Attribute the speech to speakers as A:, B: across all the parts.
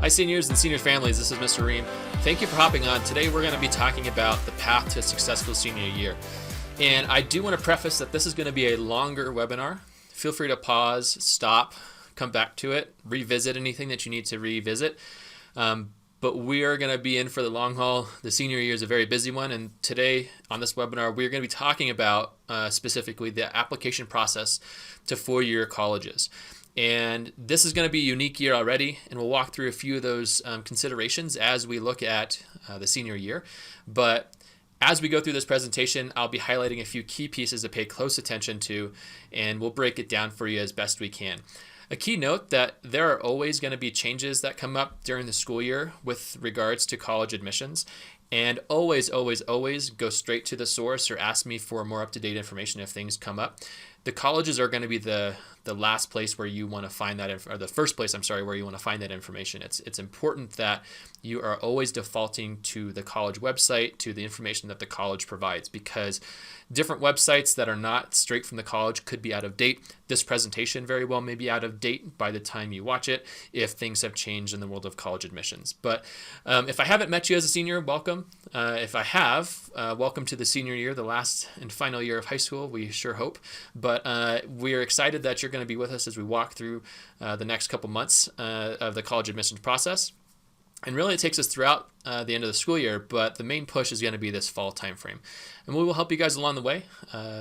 A: Hi seniors and senior families, this is Mr. Ream. Thank you for hopping on. Today we're going to be talking about the path to a successful senior year. And I do want to preface that this is going to be a longer webinar. Feel free to pause, stop, come back to it, revisit anything that you need to revisit. But we are going to be in for the long haul. The senior year is a very busy one, and today on this webinar we're going to be talking about specifically the application process to four-year colleges. And this is going to be a unique year already, and we'll walk through a few of those considerations as we look at the senior year. But as we go through this presentation, I'll be highlighting a few key pieces to pay close attention to, and we'll break it down for you as best we can. A key note that there are always going to be changes that come up during the school year with regards to college admissions. And always, always, always go straight to the source or ask me for more up-to-date information if things come up. The colleges are going to be the last place where you want to find that, or the first place, where you want to find that information. It's important that you are always defaulting to the college website, to the information that the college provides, because different websites that are not straight from the college could be out of date. This presentation very well may be out of date by the time you watch it if things have changed in the world of college admissions. But if I haven't met you as a senior, welcome. If I have, welcome to the senior year, the last and final year of high school, we sure hope. But we're excited that you're going to be with us as we walk through the next couple months of the college admissions process. And really it takes us throughout the end of the school year, but the main push is going to be this fall timeframe. And we will help you guys along the way.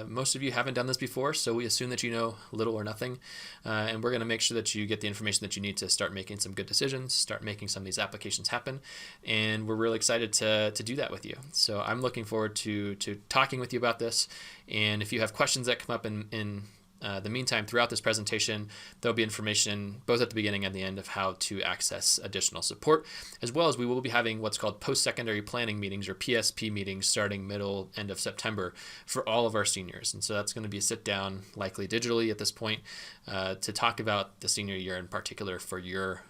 A: Most of you haven't done this before, so we assume that you know little or nothing. And we're going to make sure that you get the information that you need to start making some good decisions, start making some of these applications happen. And we're really excited to do that with you. So I'm looking forward to talking with you about this. And if you have questions that come up in the meantime, throughout this presentation, there'll be information both at the beginning and the end of how to access additional support, as well as we will be having what's called post-secondary planning meetings, or PSP meetings, starting end of September for all of our seniors. And so that's going to be a sit down, likely digitally at this point, to talk about the senior year in particular for your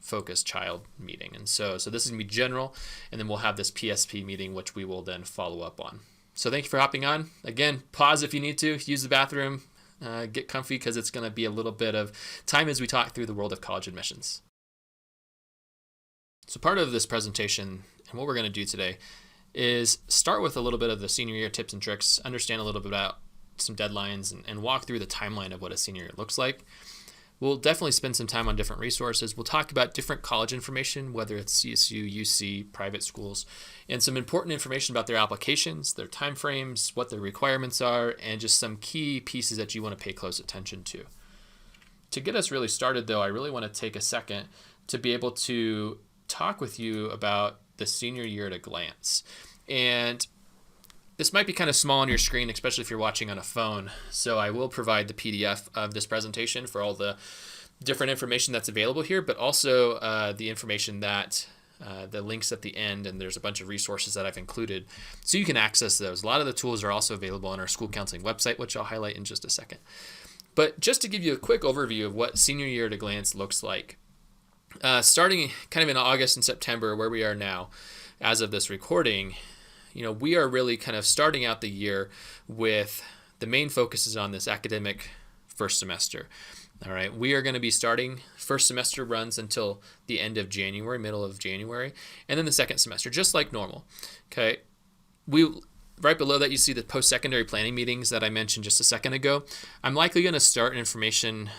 A: focused child meeting. And so this is going to be general, and then we'll have this PSP meeting, which we will then follow up on. So thank you for hopping on. Again, pause if you need to, use the bathroom, get comfy, because it's going to be a little bit of time as we talk through the world of college admissions. So part of this presentation and what we're going to do today is start with a little bit of the senior year tips and tricks, understand a little bit about some deadlines, and walk through the timeline of what a senior year looks like. We'll definitely spend some time on different resources. We'll talk about different college information, whether it's CSU, UC, private schools, and some important information about their applications, their timeframes, what their requirements are, and just some key pieces that you want to pay close attention to. To get us really started, though, I really want to take a second to be able to talk with you about the senior year at a glance. And this might be kind of small on your screen, especially if you're watching on a phone. So I will provide the PDF of this presentation for all the different information that's available here, but also the information that the links at the end, and there's a bunch of resources that I've included so you can access those. A lot of the tools are also available on our school counseling website, which I'll highlight in just a second. But just to give you a quick overview of what senior year at a glance looks like, starting kind of in August and September, where we are now as of this recording, we are really kind of starting out the year with the main focus is on this academic first semester. All right, we are going to be starting first semester runs until the end of January, middle of January, and then the second semester, just like normal. Okay, right below that you see the post-secondary planning meetings that I mentioned just a second ago. I'm likely going to start information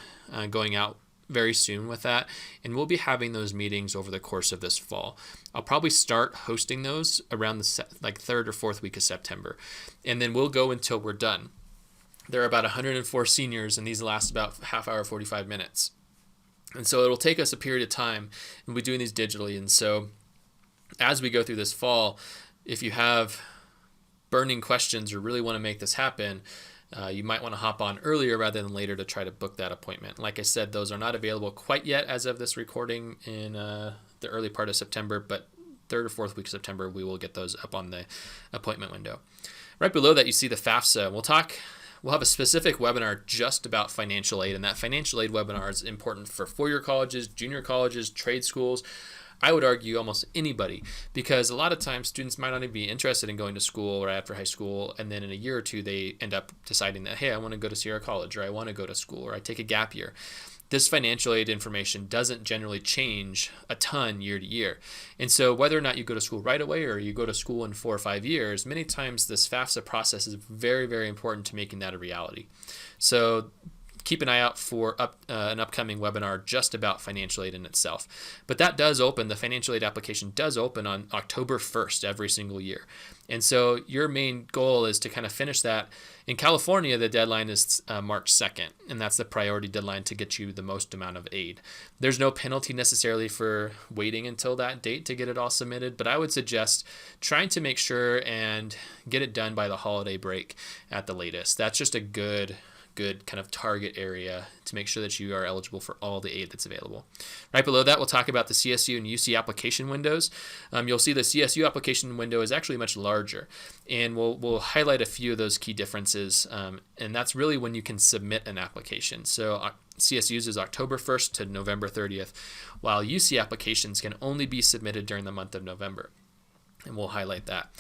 A: going out very soon with that, and we'll be having those meetings over the course of this fall. I'll probably start hosting those around the third or fourth week of September, and then we'll go until we're done. There are about 104 seniors, and these last about half hour, 45 minutes. And so it'll take us a period of time, and we'll be doing these digitally. And so as we go through this fall, if you have burning questions or really want to make this happen, you might want to hop on earlier rather than later to try to book that appointment. Like I said, those are not available quite yet as of this recording in the early part of September, but third or fourth week of September, we will get those up on the appointment window. Right below that, you see the FAFSA. We'll have a specific webinar just about financial aid, and that financial aid webinar is important for four-year colleges, junior colleges, trade schools. I would argue almost anybody, because a lot of times students might not even be interested in going to school right after high school, and then in a year or two they end up deciding that, hey, I want to go to Sierra College, or I want to go to school, or I take a gap year. this financial aid information doesn't generally change a ton year to year. And so whether or not you go to school right away or you go to school in 4 or 5 years, many times this FAFSA process is very, very important to making that a reality. So keep an eye out for an upcoming webinar just about financial aid in itself. But that does open, the financial aid application does open on October 1st every single year. And so your main goal is to kind of finish that. In California, the deadline is March 2nd, and that's the priority deadline to get you the most amount of aid. There's no penalty necessarily for waiting until that date to get it all submitted, but I would suggest trying to make sure and get it done by the holiday break at the latest. That's just a good kind of target area to make sure that you are eligible for all the aid that's available. Right below that, we'll talk about the CSU and UC application windows. You'll see the CSU application window is actually much larger, and we'll highlight a few of those key differences, and that's really when you can submit an application. So CSU's is October 1st to November 30th, while UC applications can only be submitted during the month of November, and we'll highlight that.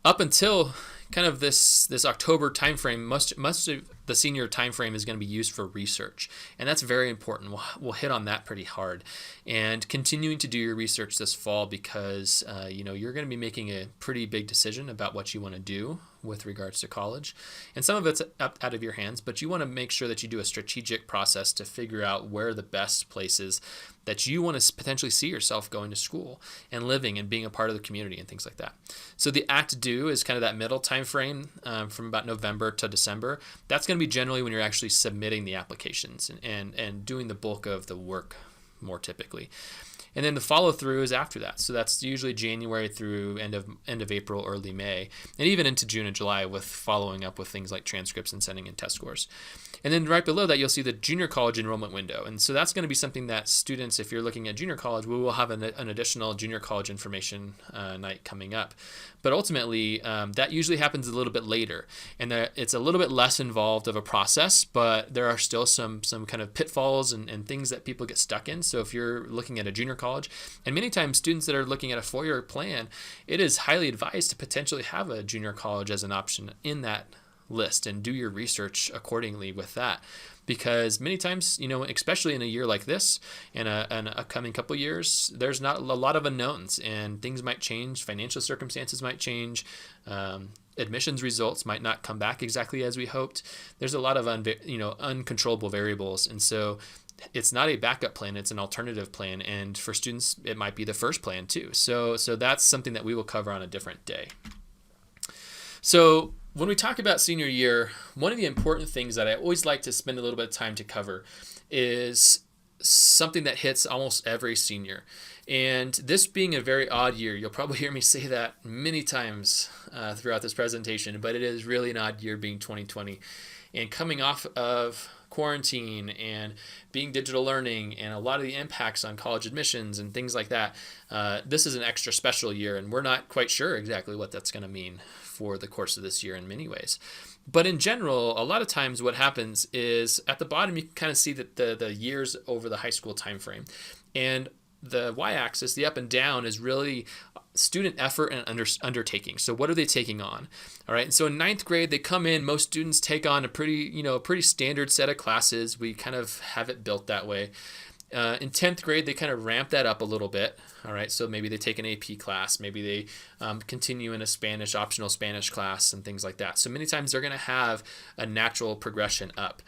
A: Up until kind of this October timeframe, most of the senior timeframe is going to be used for research, and that's very important. We'll hit on that pretty hard, and continuing to do your research this fall because you're going to be making a pretty big decision about what you want to do with regards to college, and some of it's out of your hands, but you want to make sure that you do a strategic process to figure out where the best places that you want to potentially see yourself going to school and living and being a part of the community and things like that. So the act due is kind of that middle time frame from about November to December. That's going to be generally when you're actually submitting the applications and doing the bulk of the work more typically. And then the follow through is after that. So that's usually January through end of April, early May, and even into June and July with following up with things like transcripts and sending in test scores. And then right below that, you'll see the junior college enrollment window. And so that's going to be something that students, if you're looking at junior college, we will have an additional junior college information night coming up. But ultimately, that usually happens a little bit later. And it's a little bit less involved of a process, but there are still some kind of pitfalls and things that people get stuck in. So if you're looking at a junior college, and many times students that are looking at a 4-year plan, it is highly advised to potentially have a junior college as an option in that list and do your research accordingly with that, because many times, especially in a year like this and an upcoming couple years, there's not a lot of unknowns and things might change, financial circumstances might change, admissions results might not come back exactly as we hoped. There's a lot of uncontrollable variables, and so it's not a backup plan, it's an alternative plan, and for students it might be the first plan too. So that's something that we will cover on a different day. So when we talk about senior year, one of the important things that I always like to spend a little bit of time to cover is something that hits almost every senior. And this being a very odd year, you'll probably hear me say that many times throughout this presentation, but it is really an odd year being 2020. And coming off of quarantine and being digital learning and a lot of the impacts on college admissions and things like that, this is an extra special year, and we're not quite sure exactly what that's going to mean for the course of this year in many ways. But in general, a lot of times what happens is at the bottom you can kind of see that the years over the high school time frame, and the y-axis, the up and down, is really student effort and undertaking. So what are they taking on? All right. And so in 9th grade, they come in, most students take on a pretty standard set of classes. We kind of have it built that way. In 10th grade, they kind of ramp that up a little bit. All right. So maybe they take an AP class, maybe they continue in a optional Spanish class and things like that. So many times they're going to have a natural progression up.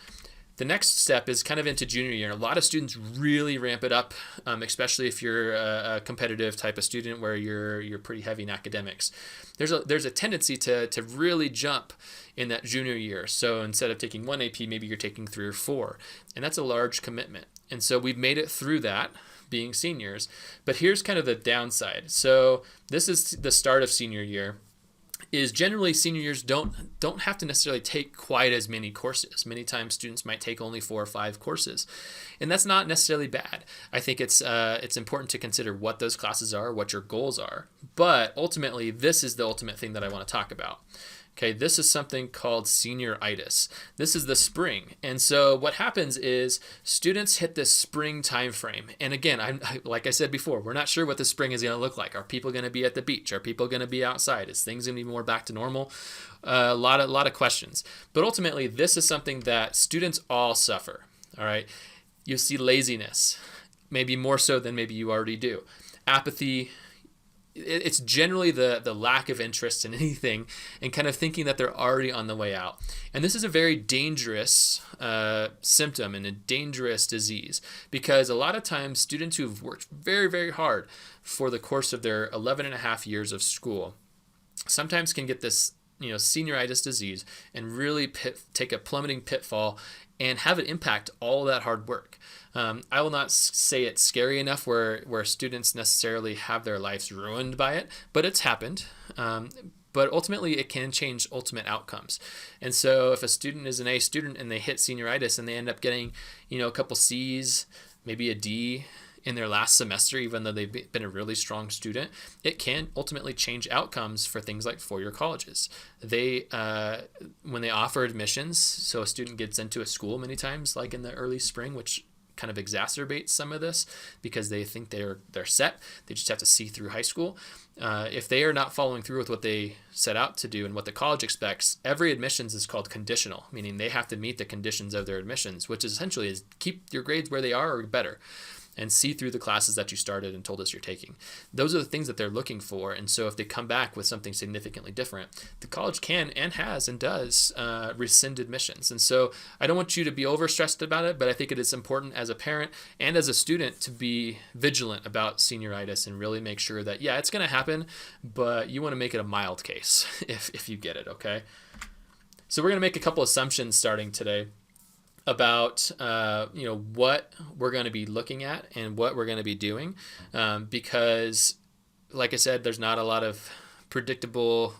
A: The next step is kind of into junior year. A lot of students really ramp it up, especially if you're a competitive type of student where you're pretty heavy in academics. There's a tendency to really jump in that junior year. So instead of taking 1 AP, maybe you're taking 3 or 4, and that's a large commitment. And so we've made it through that being seniors, but here's kind of the downside. So this is the start of senior year. Is generally senior years don't have to necessarily take quite as many courses. Many times students might take only 4 or 5 courses, and that's not necessarily bad. I think it's important to consider what those classes are, what your goals are, but ultimately this is the ultimate thing that I want to talk about. Okay, this is something called senioritis. This is the spring. And so what happens is students hit this spring time frame. And again, like I said before, we're not sure what the spring is going to look like. Are people going to be at the beach? Are people going to be outside? Is things going to be more back to normal? A lot of questions. But ultimately, this is something that students all suffer. All right. You'll see laziness, maybe more so than maybe you already do. Apathy, it's generally the lack of interest in anything and kind of thinking that they're already on the way out. And this is a very dangerous symptom and a dangerous disease, because a lot of times students who've worked very, very hard for the course of their 11 and a half years of school sometimes can get this senioritis disease and really take a plummeting pitfall and have it impact all that hard work. I will not say it's scary enough where students necessarily have their lives ruined by it, but it's happened. But ultimately, it can change ultimate outcomes. And so if a student is an A student and they hit senioritis and they end up getting, a couple C's, maybe a D in their last semester, even though they've been a really strong student, it can ultimately change outcomes for things like four-year colleges. They, when they offer admissions, so a student gets into a school many times, like in the early spring, which kind of exacerbates some of this because they think they're set. They just have to see through high school. If they are not following through with what they set out to do and what the college expects, every admissions is called conditional, meaning they have to meet the conditions of their admissions, which essentially is keep your grades where they are or better, and see through the classes that you started and told us you're taking. Those are the things that they're looking for. And so if they come back with something significantly different, the college can and has and does rescind admissions. And so I don't want you to be overstressed about it, but I think it is important as a parent and as a student to be vigilant about senioritis and really make sure that, yeah, it's going to happen, but you want to make it a mild case if you get it, okay? So we're going to make a couple assumptions starting today about what we're going to be looking at and what we're going to be doing, because like I said, there's not a lot of predictable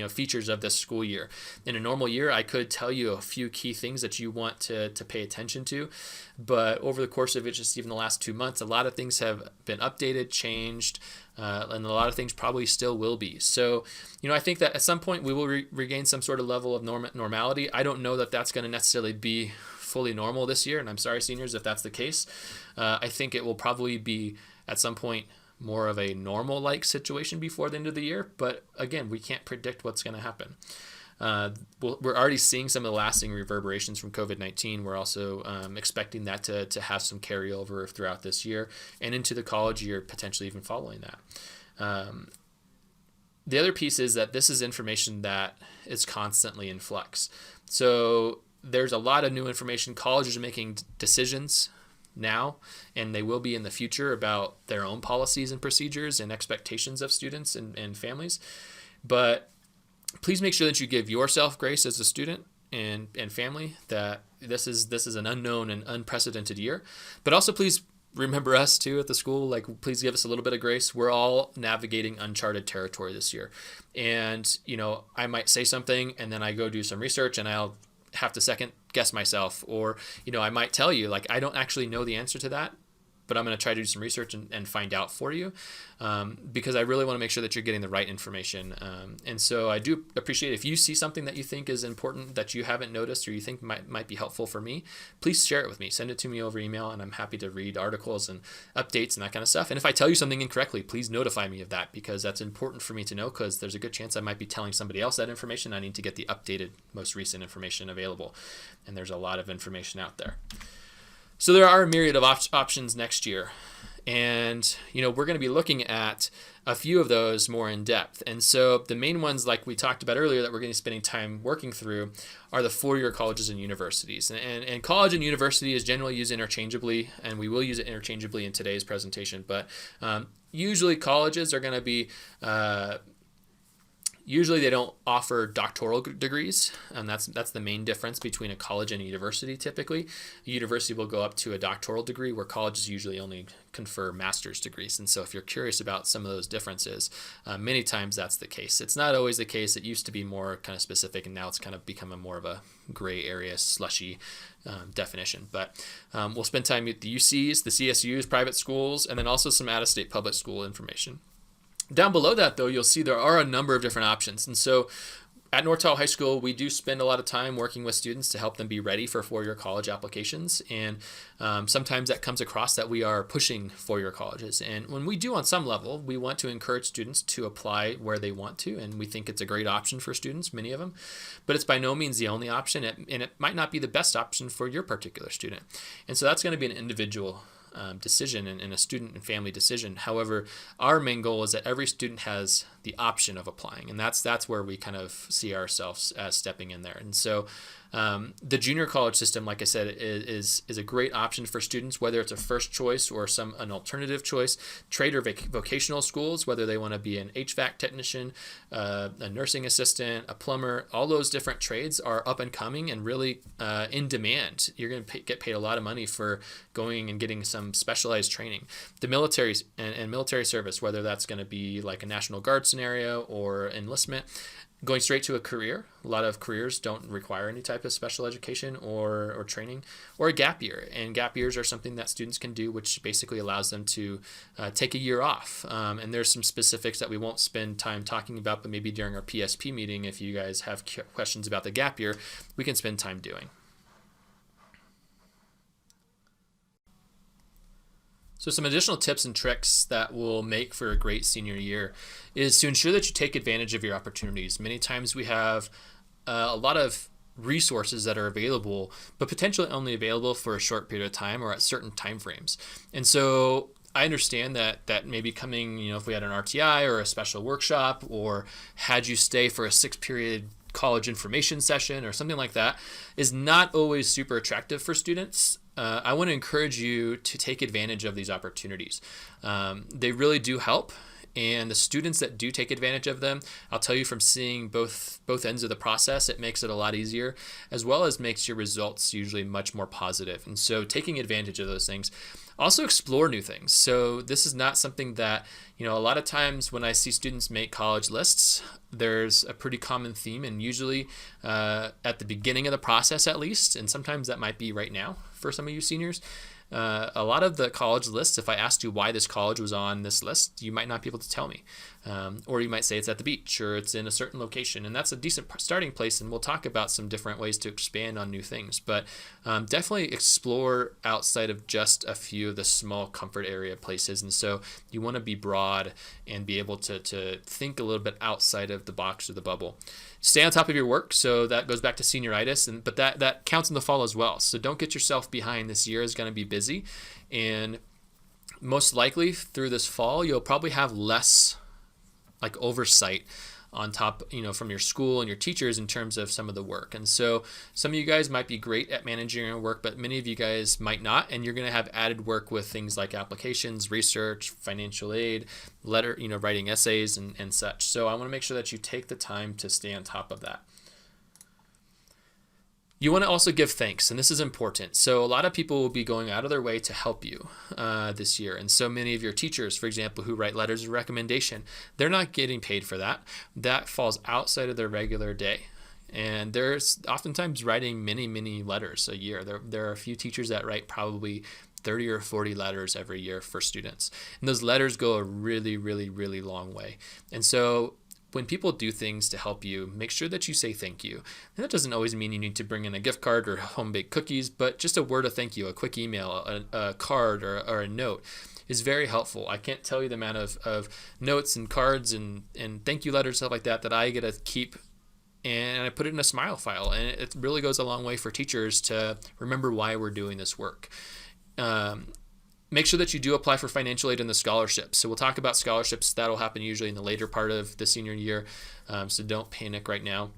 A: features of this school year. In a normal year, I could tell you a few key things that you want to pay attention to, but over the course of it, just even the last 2 months, a lot of things have been updated, changed, and a lot of things probably still will be. So, I think that at some point we will regain some sort of level of normality. I don't know that that's going to necessarily be fully normal this year, and I'm sorry, seniors, if that's the case. I think it will probably be at some point more of a normal-like situation before the end of the year, but again, we can't predict what's going to happen. We're already seeing some of the lasting reverberations from COVID-19. We're also expecting that to have some carryover throughout this year and into the college year, potentially even following that. The other piece is that this is information that is constantly in flux. So there's a lot of new information. Colleges are making decisions now, and they will be in the future about their own policies and procedures and expectations of students and families. But please make sure that you give yourself grace as a student and family, that this is an unknown and unprecedented year. But also please remember us too at the school, please give us a little bit of grace. We're all navigating uncharted territory this year. And, I might say something and then I go do some research and I'll have to second guess myself, or I might tell you I don't actually know the answer to that, but I'm going to try to do some research and find out for you, because I really want to make sure that you're getting the right information. And so I do appreciate if you see something that you think is important that you haven't noticed or you think might be helpful for me, please share it with me. Send it to me over email, and I'm happy to read articles and updates and that kind of stuff. And if I tell you something incorrectly, please notify me of that, because that's important for me to know, because there's a good chance I might be telling somebody else that information. I need to get the updated, most recent information available. And there's a lot of information out there. So there are a myriad of options next year, and we're going to be looking at a few of those more in depth. And so the main ones, like we talked about earlier, that we're going to be spending time working through are the four-year colleges and universities. And college and university is generally used interchangeably, and we will use it interchangeably in today's presentation. But usually colleges are going to be usually they don't offer doctoral degrees, and that's the main difference between a college and a university typically. A university will go up to a doctoral degree, where colleges usually only confer master's degrees. And so if you're curious about some of those differences, many times that's the case. It's not always the case. It used to be more kind of specific, and now it's kind of become more of a gray area, slushy definition. But we'll spend time with the UCs, the CSUs, private schools, and then also some out-of-state public school information. Down below that, though, you'll see there are a number of different options. And so At North Tahoe High School, we do spend a lot of time working with students to help them be ready for four-year college applications. And sometimes that comes across that we are pushing four-year colleges. And when we do on some level, we want to encourage students to apply where they want to. And we think it's a great option for students, many of them. But it's by no means the only option. And it might not be the best option for your particular student. And so that's going to be an individual decision and a student and family decision. However, our main goal is that every student has the option of applying, and that's where we kind of see ourselves as stepping in there. And so the junior college system, like I said, is a great option for students, whether it's a first choice or an alternative choice. Trade or vocational schools, whether they want to be an HVAC technician, a nursing assistant, a plumber, all those different trades are up and coming and really in demand. You're going to get paid a lot of money for going and getting some specialized training. The military and military service, whether that's going to be like a National Guard scenario or enlistment, going straight to a career. A lot of careers don't require any type of special education or training, or a gap year. And gap years are something that students can do, which basically allows them to take a year off. And there's some specifics that we won't spend time talking about, but maybe during our PSP meeting, if you guys have questions about the gap year, we can spend time doing. So some additional tips and tricks that will make for a great senior year is to ensure that you take advantage of your opportunities. Many times we have a lot of resources that are available, but potentially only available for a short period of time or at certain time frames. And so I understand that maybe coming, if we had an RTI or a special workshop, or had you stay for a 6-period college information session or something like that, is not always super attractive for students. I want to encourage you to take advantage of these opportunities. They really do help. And the students that do take advantage of them, I'll tell you from seeing both ends of the process, it makes it a lot easier, as well as makes your results usually much more positive. And so taking advantage of those things. Also explore new things. So this is not something that, a lot of times when I see students make college lists, there's a pretty common theme, and usually at the beginning of the process at least, and sometimes that might be right now for some of you seniors, a lot of the college lists, if I asked you why this college was on this list, you might not be able to tell me. Or you might say it's at the beach or it's in a certain location, and that's a decent starting place, and we'll talk about some different ways to expand on new things. But definitely explore outside of just a few of the small comfort area places. And so you want to be broad and be able to think a little bit outside of the box or the bubble. Stay on top of your work, so that goes back to senioritis, but that counts in the fall as well. So don't get yourself behind. This year is going to be busy, and most likely through this fall you'll probably have less oversight on top, from your school and your teachers in terms of some of the work. And so some of you guys might be great at managing your work, but many of you guys might not, and you're going to have added work with things like applications, research, financial aid, writing essays and such. So I want to make sure that you take the time to stay on top of that. You want to also give thanks, and this is important. So a lot of people will be going out of their way to help you this year. And so many of your teachers, for example, who write letters of recommendation, they're not getting paid for that. That falls outside of their regular day. And there's oftentimes writing many, many letters a year. There are a few teachers that write probably 30 or 40 letters every year for students. And those letters go a really, really, really long way. And so when people do things to help you, make sure that you say thank you. And that doesn't always mean you need to bring in a gift card or home-baked cookies, but just a word of thank you, a quick email, a card, or a note is very helpful. I can't tell you the amount of notes and cards and thank you letters, stuff like that I get to keep, and I put it in a smile file. And it really goes a long way for teachers to remember why we're doing this work. Make sure that you do apply for financial aid and the scholarships. So we'll talk about scholarships. That'll happen usually in the later part of the senior year, so don't panic right now.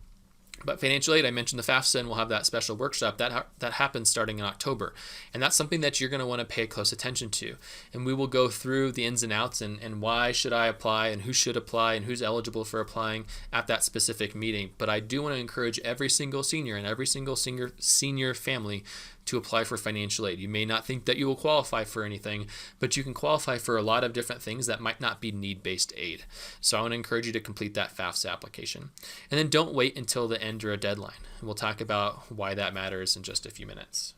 A: But financial aid, I mentioned the FAFSA, and we'll have that special workshop. That happens starting in October. And that's something that you're going to want to pay close attention to. And we will go through the ins and outs and why should I apply and who should apply and who's eligible for applying at that specific meeting. But I do want to encourage every single senior and every single senior family to apply for financial aid. You may not think that you will qualify for anything, but you can qualify for a lot of different things that might not be need-based aid. So I want to encourage you to complete that FAFSA application. And then don't wait until the end or a deadline. We'll talk about why that matters in just a few minutes.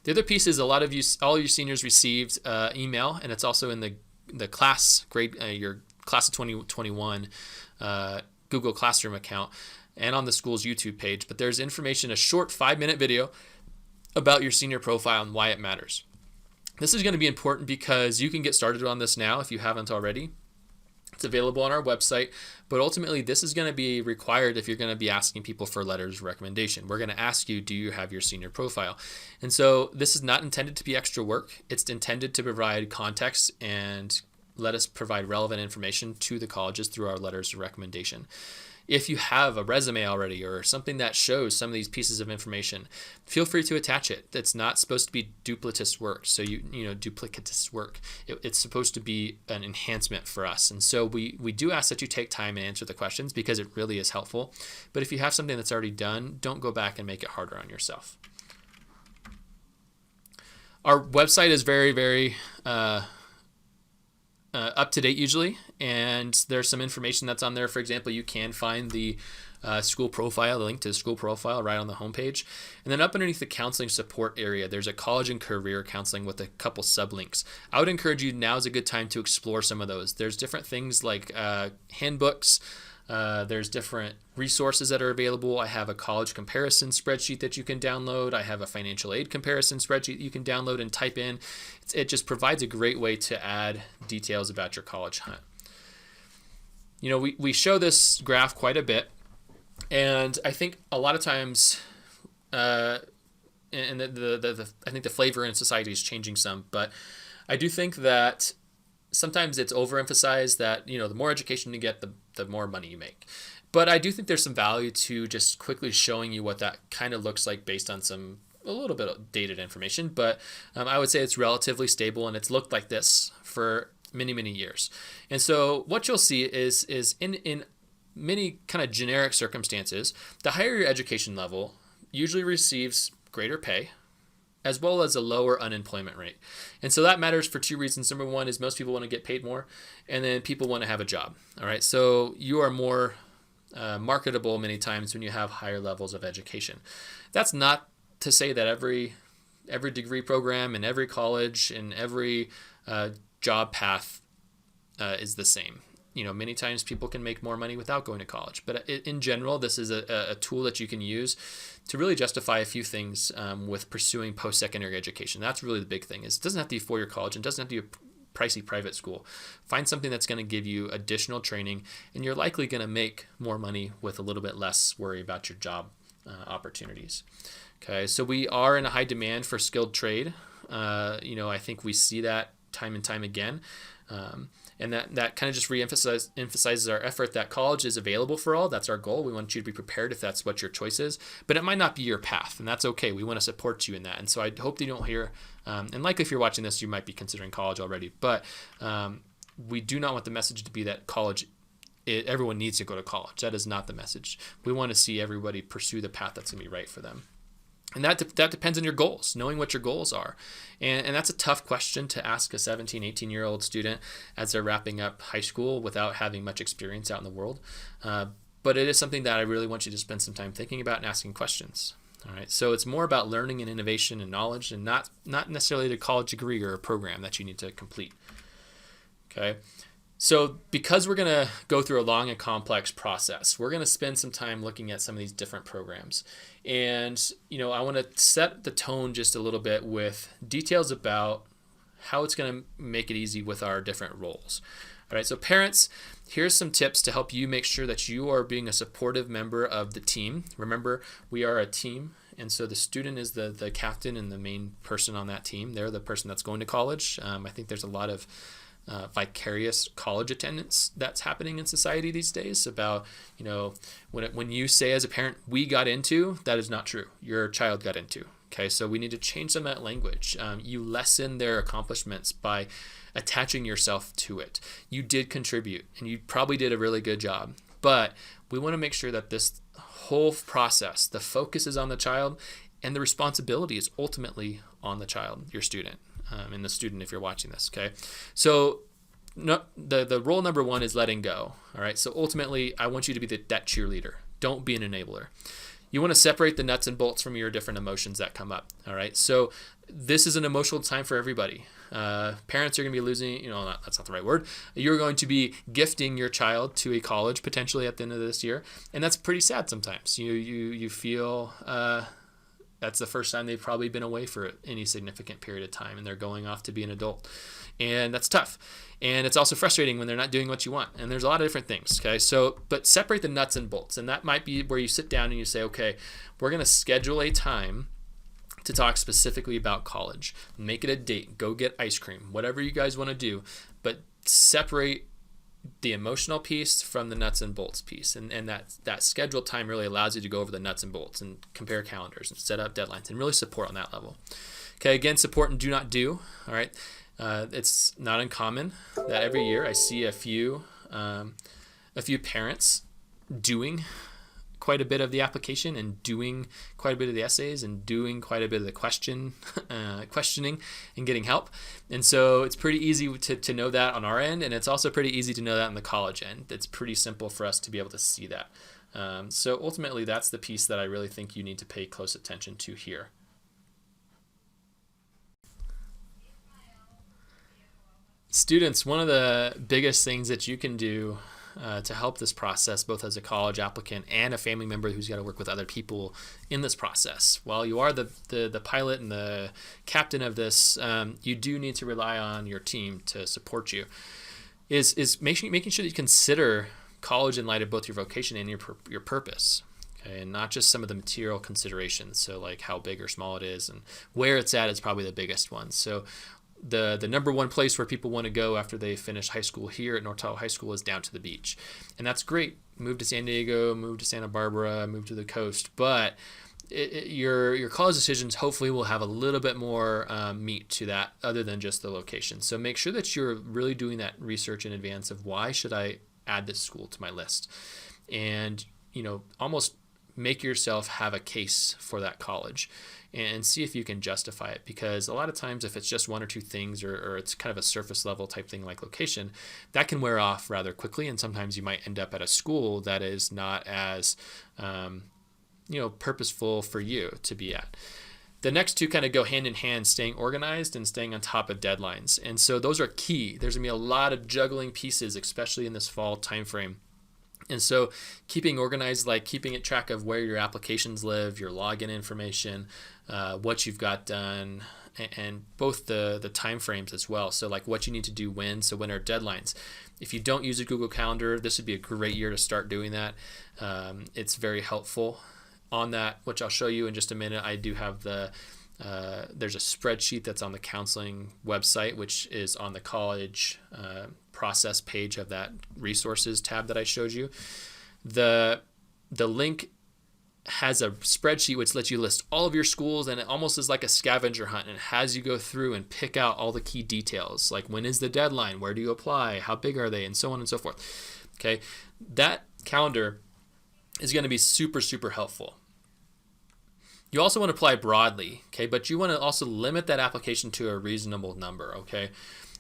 A: The other piece is all your seniors received email, and it's also in the class grade, your class of 2021 Google Classroom account and on the school's YouTube page, but there's information, a short 5-minute video about your senior profile and why it matters. This is going to be important because you can get started on this now if you haven't already. It's available on our website, but ultimately this is going to be required if you're going to be asking people for letters of recommendation. We're going to ask you, do you have your senior profile? And so this is not intended to be extra work. It's intended to provide context and let us provide relevant information to the colleges through our letters of recommendation. If you have a resume already or something that shows some of these pieces of information, feel free to attach it. It's not supposed to be duplicitous work. So duplicitous work. It's supposed to be an enhancement for us. And so we do ask that you take time and answer the questions because it really is helpful. But if you have something that's already done, don't go back and make it harder on yourself. Our website is very, very up to date usually, and there's some information that's on there. For example, you can find the school profile, the link to the school profile right on the homepage. And then up underneath the counseling support area, there's a college and career counseling with a couple sublinks. I would encourage you, now is a good time to explore some of those. There's different things like handbooks. There's different resources that are available. I have a college comparison spreadsheet that you can download. I have a financial aid comparison spreadsheet you can download and type in. It just provides a great way to add details about your college hunt. We show this graph quite a bit, and I think a lot of times, I think the flavor in society is changing some, but I do think that sometimes it's overemphasized that, the more education you get, the more money you make. But I do think there's some value to just quickly showing you what that kind of looks like based on a little bit of dated information. But I would say it's relatively stable, and it's looked like this for many, many years. And so what you'll see is in many kind of generic circumstances, the higher your education level usually receives greater pay, as well as a lower unemployment rate. And so that matters for two reasons. Number one is most people want to get paid more, and then people want to have a job. All right, so you are more marketable many times when you have higher levels of education. That's not to say that every degree program and every college and every job path is the same. Many times people can make more money without going to college. But in general, this is a tool that you can use to really justify a few things with pursuing post-secondary education. That's really the big thing. It doesn't have to be four-year college. It doesn't have to be a pricey private school. Find something that's going to give you additional training, and you're likely going to make more money with a little bit less worry about your job opportunities. Okay, so we are in a high demand for skilled trade. I think we see that time and time again. And that kind of just emphasizes our effort that college is available for all. That's our goal. We want you to be prepared if that's what your choice is, but it might not be your path, and that's okay. We want to support you in that. And so I hope that you don't hear, and likely if you're watching this, you might be considering college already, but we do not want the message to be that everyone needs to go to college. That is not the message. We want to see everybody pursue the path that's going to be right for them. And that depends on your goals, knowing what your goals are. And that's a tough question to ask a 17, 18-year-old student as they're wrapping up high school without having much experience out in the world. But it is something that I really want you to spend some time thinking about and asking questions. All right. So it's more about learning and innovation and knowledge, and not necessarily a college degree or a program that you need to complete. Okay. So because we're going to go through a long and complex process, we're going to spend some time looking at some of these different programs. And, I want to set the tone just a little bit with details about how it's going to make it easy with our different roles. All right, so parents, here's some tips to help you make sure that you are being a supportive member of the team. Remember, we are a team, and so the student is the captain and the main person on that team. They're the person that's going to college. I think there's a lot of vicarious college attendance that's happening in society these days about, when you say as a parent, we got into, that is not true. Your child got into. Okay, so we need to change some of that language. You lessen their accomplishments by attaching yourself to it. You did contribute, and you probably did a really good job, but we want to make sure that this whole process, the focus is on the child, and the responsibility is ultimately on the child, your student. And the student if you're watching this, okay? So the role number one is letting go, all right? So ultimately, I want you to be that cheerleader. Don't be an enabler. You want to separate the nuts and bolts from your different emotions that come up, all right? So this is an emotional time for everybody. Parents are going to be losing, that's not the right word. You're going to be gifting your child to a college potentially at the end of this year. And that's pretty sad sometimes. You feel that's the first time they've probably been away for any significant period of time, and they're going off to be an adult. And that's tough. And it's also frustrating when they're not doing what you want. And there's a lot of different things, okay? So, but separate the nuts and bolts. And that might be where you sit down and you say, okay, we're going to schedule a time to talk specifically about college. Make it a date. Go get ice cream. Whatever you guys want to do. But separate the emotional piece from the nuts and bolts piece. And that scheduled time really allows you to go over the nuts and bolts and compare calendars and set up deadlines and really support on that level. Okay, again, support and do not do. All right. It's not uncommon that every year I see a few parents doing quite a bit of the application and doing quite a bit of the essays and doing quite a bit of the questioning and getting help. And so it's pretty easy to know that on our end, and it's also pretty easy to know that on the college end. It's pretty simple for us to be able to see that. So ultimately, that's the piece that I really think you need to pay close attention to here. Students, one of the biggest things that you can do to help this process, both as a college applicant and a family member who's got to work with other people in this process, while you are the pilot and the captain of this, you do need to rely on your team to support you, is making sure that you consider college in light of both your vocation and your purpose. Okay, and not just some of the material considerations, so like how big or small it is and where it's at is probably the biggest one. So the number one place where people want to go after they finish high school here at North Tahoe High School is down to the beach. And that's great. Move to San Diego, move to Santa Barbara, move to the coast. But your college decisions hopefully will have a little bit more meat to that other than just the location. So make sure that you're really doing that research in advance of why should I add this school to my list. And, almost make yourself have a case for that college and see if you can justify it, because a lot of times if it's just one or two things or it's kind of a surface level type thing like location, that can wear off rather quickly, and sometimes you might end up at a school that is not as purposeful for you to be at. The next two kind of go hand in hand, staying organized and staying on top of deadlines. And so those are key. There's going to be a lot of juggling pieces, especially in this fall timeframe. And so keeping organized, like keeping track of where your applications live, your login information, what you've got done, and both the time frames as well. So like what you need to do when, so when are deadlines. If you don't use a Google Calendar, this would be a great year to start doing that. It's very helpful on that, which I'll show you in just a minute. I do have there's a spreadsheet that's on the counseling website, which is on the college process page of that resources tab that I showed you. The link has a spreadsheet which lets you list all of your schools, and it almost is like a scavenger hunt, and it has you go through and pick out all the key details, like when is the deadline, where do you apply, how big are they, and so on and so forth. Okay, that calendar is going to be super, super helpful. You also want to apply broadly, okay, but you want to also limit that application to a reasonable number, okay?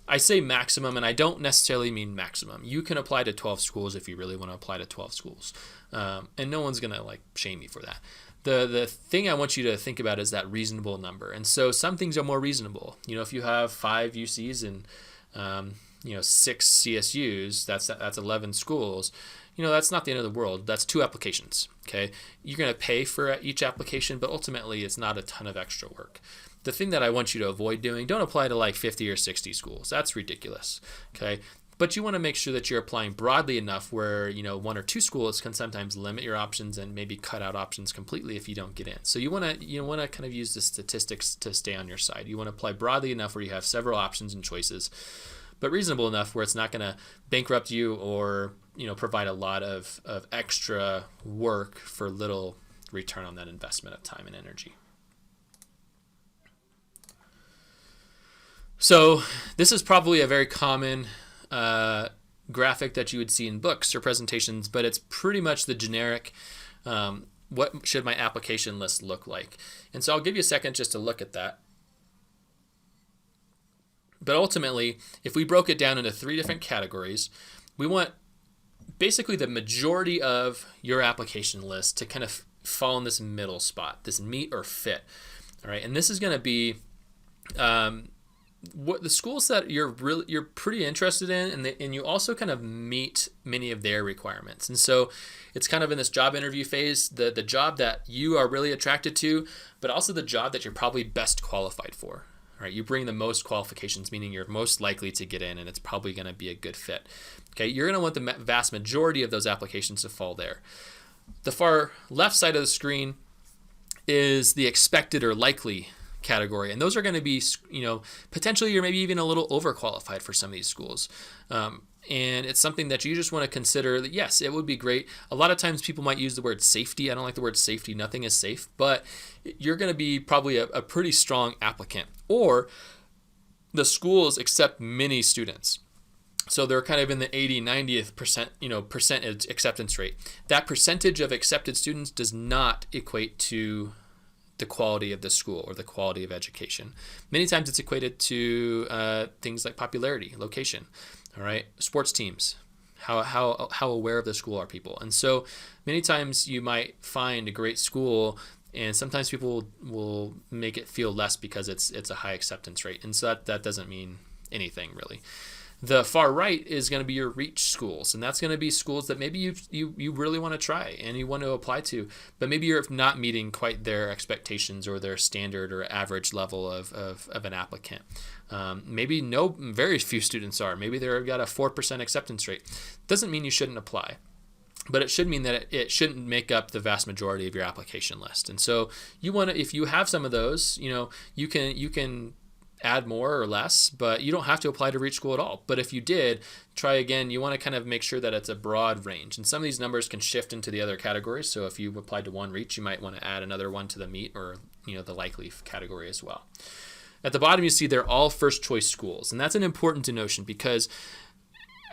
A: I say maximum, and I don't necessarily mean maximum. You can apply to 12 schools if you really want to apply to 12 schools, and no one's going to shame you for that. The thing I want you to think about is that reasonable number, and so some things are more reasonable. If you have 5 UCs and 6 CSUs, that's 11 schools. That's not the end of the world. That's 2 applications, okay? You're going to pay for each application, but ultimately it's not a ton of extra work. The thing that I want you to avoid doing, don't apply to 50 or 60 schools. That's ridiculous, okay? But you want to make sure that you're applying broadly enough where, 1 or 2 schools can sometimes limit your options and maybe cut out options completely if you don't get in. So you want to kind of use the statistics to stay on your side. You want to apply broadly enough where you have several options and choices, but reasonable enough where it's not going to bankrupt you or provide a lot of extra work for little return on that investment of time and energy. So this is probably a very common graphic that you would see in books or presentations, but it's pretty much the generic what should my application list look like. And so I'll give you a second just to look at that. But ultimately, if we broke it down into 3 different categories, we want basically the majority of your application list to kind of fall in this middle spot, this meet or fit. All right, and this is going to be what the schools that you're pretty interested in, and you also kind of meet many of their requirements. And so it's kind of in this job interview phase, the job that you are really attracted to, but also the job that you're probably best qualified for. Right? You bring the most qualifications, meaning you're most likely to get in, and it's probably going to be a good fit. Okay, you're going to want the vast majority of those applications to fall there. The far left side of the screen is the expected or likely category, and those are going to be, potentially you're maybe even a little overqualified for some of these schools. And it's something that you just want to consider that, yes, it would be great. A lot of times people might use the word safety. I don't like the word safety. Nothing is safe, but you're going to be probably a pretty strong applicant. Or the schools accept many students. So they're kind of in the 80, 90th percent acceptance rate. That percentage of accepted students does not equate to the quality of the school or the quality of education. Many times it's equated to things like popularity, location. All right, sports teams, how aware of the school are people? And so many times you might find a great school, and sometimes people will make it feel less because it's a high acceptance rate. And so that doesn't mean anything really. The far right is going to be your reach schools, and that's going to be schools that maybe you really want to try and you want to apply to, but maybe you're not meeting quite their expectations or their standard or average level of an applicant. Maybe very few students are. Maybe they've got a 4% acceptance rate. Doesn't mean you shouldn't apply, but it should mean that it shouldn't make up the vast majority of your application list. And so you want to, if you have some of those, you can add more or less, but you don't have to apply to reach school at all. But if you did, try again. You want to kind of make sure that it's a broad range, and some of these numbers can shift into the other categories. So if you applied to one reach, you might want to add another one to the meet or the likely category as well. At the bottom, you see they're all first choice schools, and that's an important notion because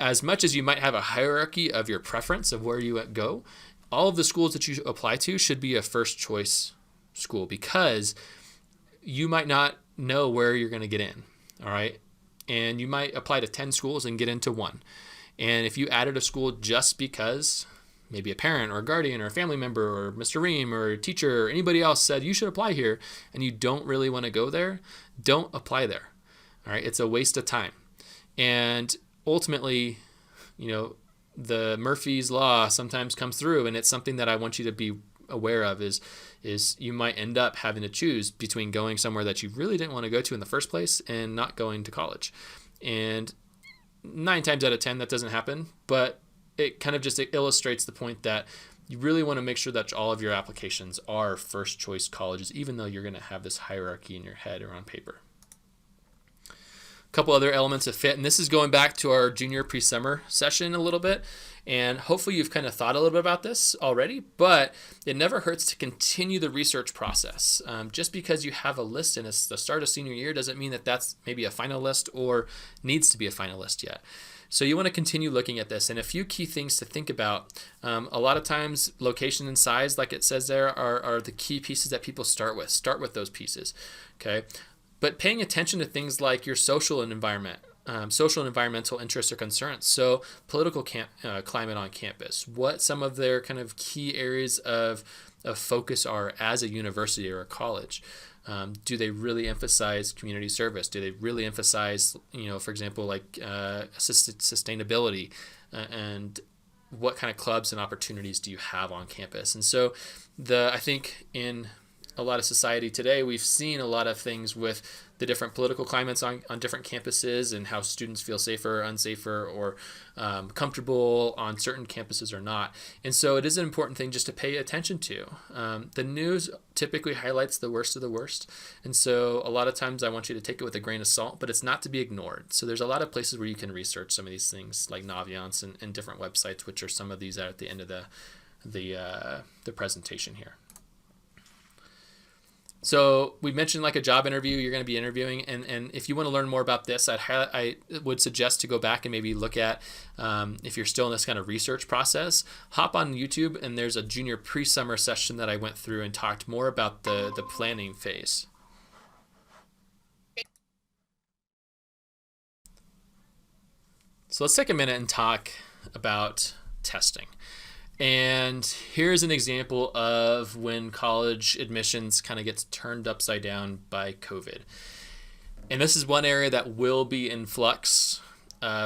A: as much as you might have a hierarchy of your preference of where you go, all of the schools that you apply to should be a first choice school because you might not know where you're going to get in, all right? And you might apply to 10 schools and get into one. And if you added a school just because maybe a parent or a guardian or a family member or Mr. Ream or a teacher or anybody else said you should apply here and you don't really want to go there, don't apply there, all right? It's a waste of time. And ultimately, the Murphy's Law sometimes comes through, and it's something that I want you to be aware of is you might end up having to choose between going somewhere that you really didn't want to go to in the first place and not going to college. And 9 times out of 10, that doesn't happen, but it kind of just illustrates the point that you really want to make sure that all of your applications are first choice colleges, even though you're going to have this hierarchy in your head or on paper. A couple other elements of fit, and this is going back to our junior pre-summer session a little bit, and hopefully you've kind of thought a little bit about this already, but it never hurts to continue the research process. Just because you have a list and it's the start of senior year doesn't mean that that's maybe a final list or needs to be a final list yet. So you want to continue looking at this, and a few key things to think about. A lot of times location and size, like it says there, are the key pieces that people start with. Start with those pieces, okay? But paying attention to things like your social and environmental interests or concerns. So political climate on campus, what some of their kind of key areas of focus are as a university or a college. Do they really emphasize community service? Do they really emphasize, for example, like sustainability, and what kind of clubs and opportunities do you have on campus? And so I think in a lot of society today, we've seen a lot of things with the different political climates on different campuses and how students feel safer, unsafer, or comfortable on certain campuses or not. And so it is an important thing just to pay attention to. The news typically highlights the worst of the worst. And so a lot of times I want you to take it with a grain of salt, but it's not to be ignored. So there's a lot of places where you can research some of these things like Naviance and different websites, which are some of these at the end of the presentation here. So we mentioned like a job interview, you're going to be interviewing, and if you want to learn more about this, I would suggest to go back and maybe look at, if you're still in this kind of research process, hop on YouTube, and there's a junior pre-summer session that I went through and talked more about the planning phase. So let's take a minute and talk about testing. And here's an example of when college admissions kind of gets turned upside down by COVID. And this is one area that will be in flux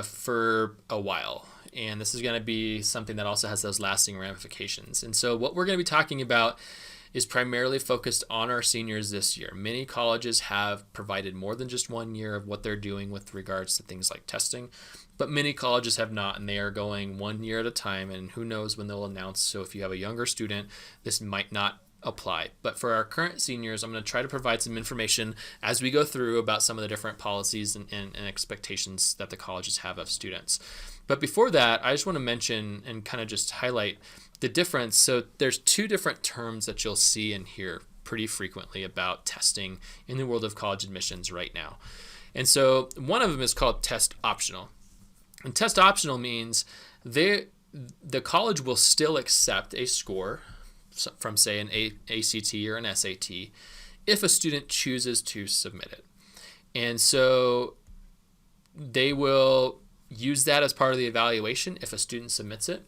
A: for a while. And this is going to be something that also has those lasting ramifications. And so what we're going to be talking about is primarily focused on our seniors this year. Many colleges have provided more than just 1 year of what they're doing with regards to things like testing, but many colleges have not, and they are going 1 year at a time, and who knows when they'll announce. So if you have a younger student, this might not apply. But for our current seniors, I'm going to try to provide some information as we go through about some of the different policies and expectations that the colleges have of students. But before that, I just want to mention and kind of just highlight the difference. So there's two different terms that you'll see and hear pretty frequently about testing in the world of college admissions right now. And so one of them is called test optional. And test optional means the college will still accept a score from, say, an ACT or an SAT if a student chooses to submit it. And so they will use that as part of the evaluation if a student submits it,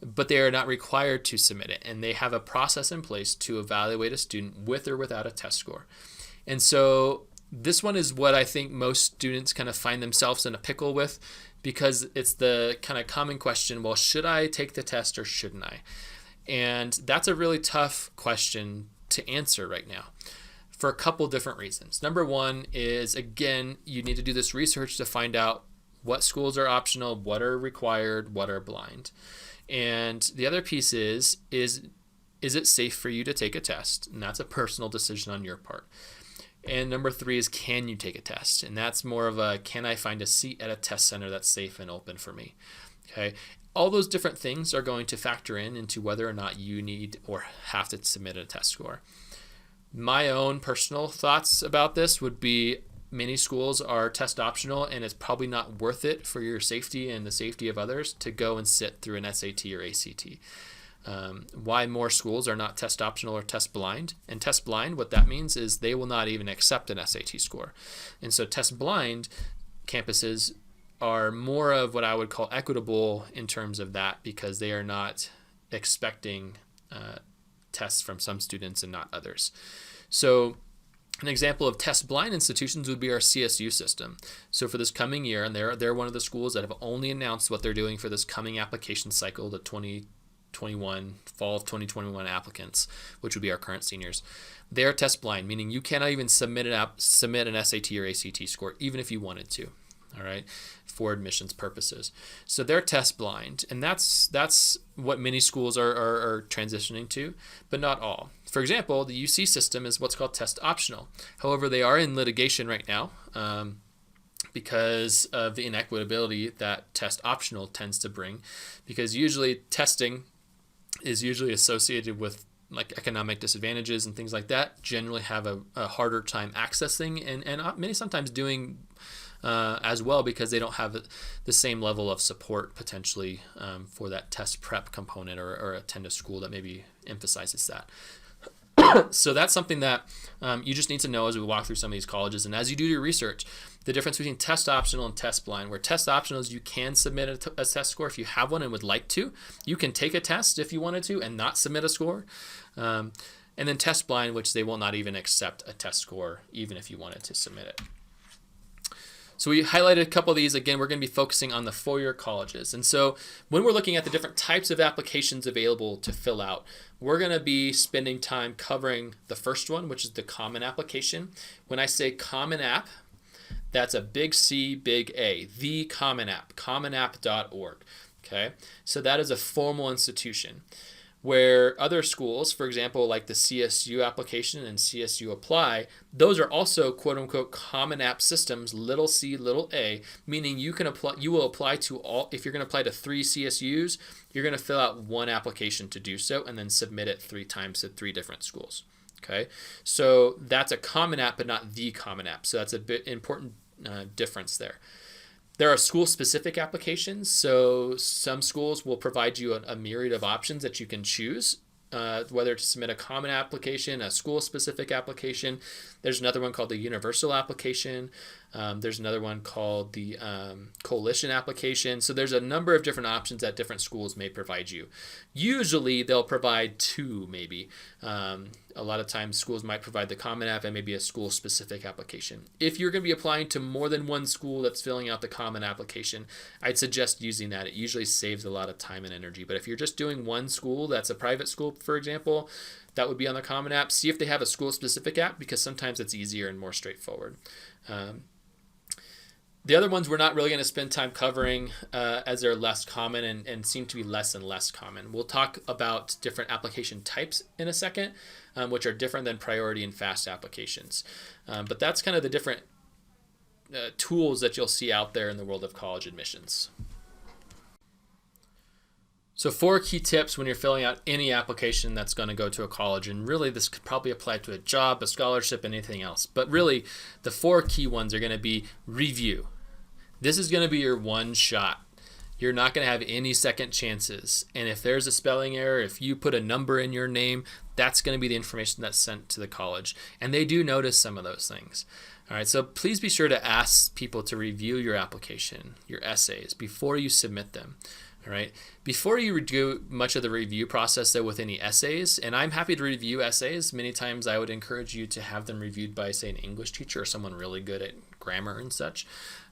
A: but they are not required to submit it. And they have a process in place to evaluate a student with or without a test score. And so this one is what I think most students kind of find themselves in a pickle with, because it's the kind of common question, well, should I take the test or shouldn't I? And that's a really tough question to answer right now for a couple different reasons. Number one is, again, you need to do this research to find out what schools are optional, what are required, what are blind. And the other piece is it safe for you to take a test? And that's a personal decision on your part. And number three is, can you take a test? And that's more of a, can I find a seat at a test center that's safe and open for me? Okay. All those different things are going to factor into whether or not you need or have to submit a test score. My own personal thoughts about this would be, many schools are test optional, and it's probably not worth it for your safety and the safety of others to go and sit through an SAT or ACT. Why more schools are not test optional or test blind. And test blind, what that means is they will not even accept an SAT score. And so test blind campuses are more of what I would call equitable in terms of that, because they are not expecting tests from some students and not others. So an example of test blind institutions would be our CSU system. So for this coming year, and they're one of the schools that have only announced what they're doing for this coming application cycle, the 2021, fall of 2021 applicants, which would be our current seniors. They're test blind, meaning you cannot even submit an SAT or ACT score, even if you wanted to. All right, for admissions purposes. So they're test blind, and that's what many schools are transitioning to, but not all. For example, the UC system is what's called test optional. However, they are in litigation right now because of the inequitability that test optional tends to bring, because usually testing is usually associated with like economic disadvantages and things like that, generally have a harder time accessing and many sometimes doing as well, because they don't have the same level of support potentially for that test prep component or attend a school that maybe emphasizes that. So that's something that you just need to know as we walk through some of these colleges. And as you do your research, the difference between test optional and test blind, where test optional is you can submit a test score if you have one and would like to. You can take a test if you wanted to and not submit a score. And then test blind, which they will not even accept a test score even if you wanted to submit it. So we highlighted a couple of these. Again, we're going to be focusing on the four-year colleges. And so when we're looking at the different types of applications available to fill out, we're going to be spending time covering the first one, which is the common application. When I say common app, that's a big C, big A, the common app, commonapp.org. Okay, so that is a formal institution, where other schools, for example, like the CSU application and CSU apply, those are also quote unquote common app systems, little c, little a, meaning you will apply to all. If you're going to apply to 3 CSUs, you're going to fill out one application to do so and then submit it 3 times to 3 different schools. Okay, so that's a common app, but not the common app. So that's a bit important difference there. There are school-specific applications, so some schools will provide you a myriad of options that you can choose, whether to submit a common application, a school-specific application. There's another one called the universal application. There's another one called the coalition application. So there's a number of different options that different schools may provide you. Usually they'll provide two, maybe. A lot of times schools might provide the Common App and maybe a school-specific application. If you're going to be applying to more than one school that's filling out the Common Application, I'd suggest using that. It usually saves a lot of time and energy. But if you're just doing one school, that's a private school, for example, that would be on the Common App. See if they have a school-specific app, because sometimes it's easier and more straightforward. The other ones we're not really going to spend time covering as they're less common and seem to be less and less common. We'll talk about different application types in a second, which are different than priority and fast applications. But that's kind of the different tools that you'll see out there in the world of college admissions. So 4 key tips when you're filling out any application that's going to go to a college, and really this could probably apply to a job, a scholarship, anything else. But really the 4 key ones are going to be review. This is going to be your one shot. You're not going to have any second chances. And if there's a spelling error, if you put a number in your name, that's going to be the information that's sent to the college. And they do notice some of those things. All right, so please be sure to ask people to review your application, your essays, before you submit them. All right. Before you do much of the review process, though, with any essays, and I'm happy to review essays. Many times I would encourage you to have them reviewed by, say, an English teacher or someone really good at grammar and such.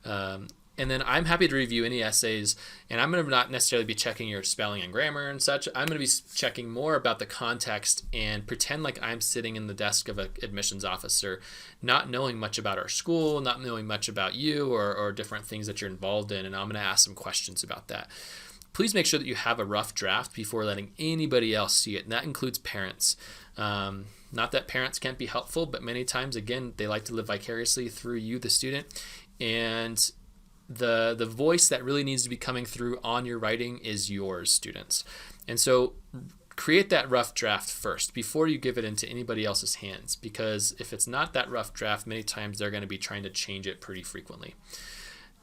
A: And then I'm happy to review any essays, and I'm going to not necessarily be checking your spelling and grammar and such. I'm going to be checking more about the context and pretend like I'm sitting in the desk of an admissions officer, not knowing much about our school, not knowing much about you or different things that you're involved in, and I'm going to ask some questions about that. Please make sure that you have a rough draft before letting anybody else see it, and that includes parents. Not that parents can't be helpful, but many times, again, they like to live vicariously through you, the student, and the voice that really needs to be coming through on your writing is yours, students. And so create that rough draft first before you give it into anybody else's hands, because if it's not that rough draft, many times they're going to be trying to change it pretty frequently.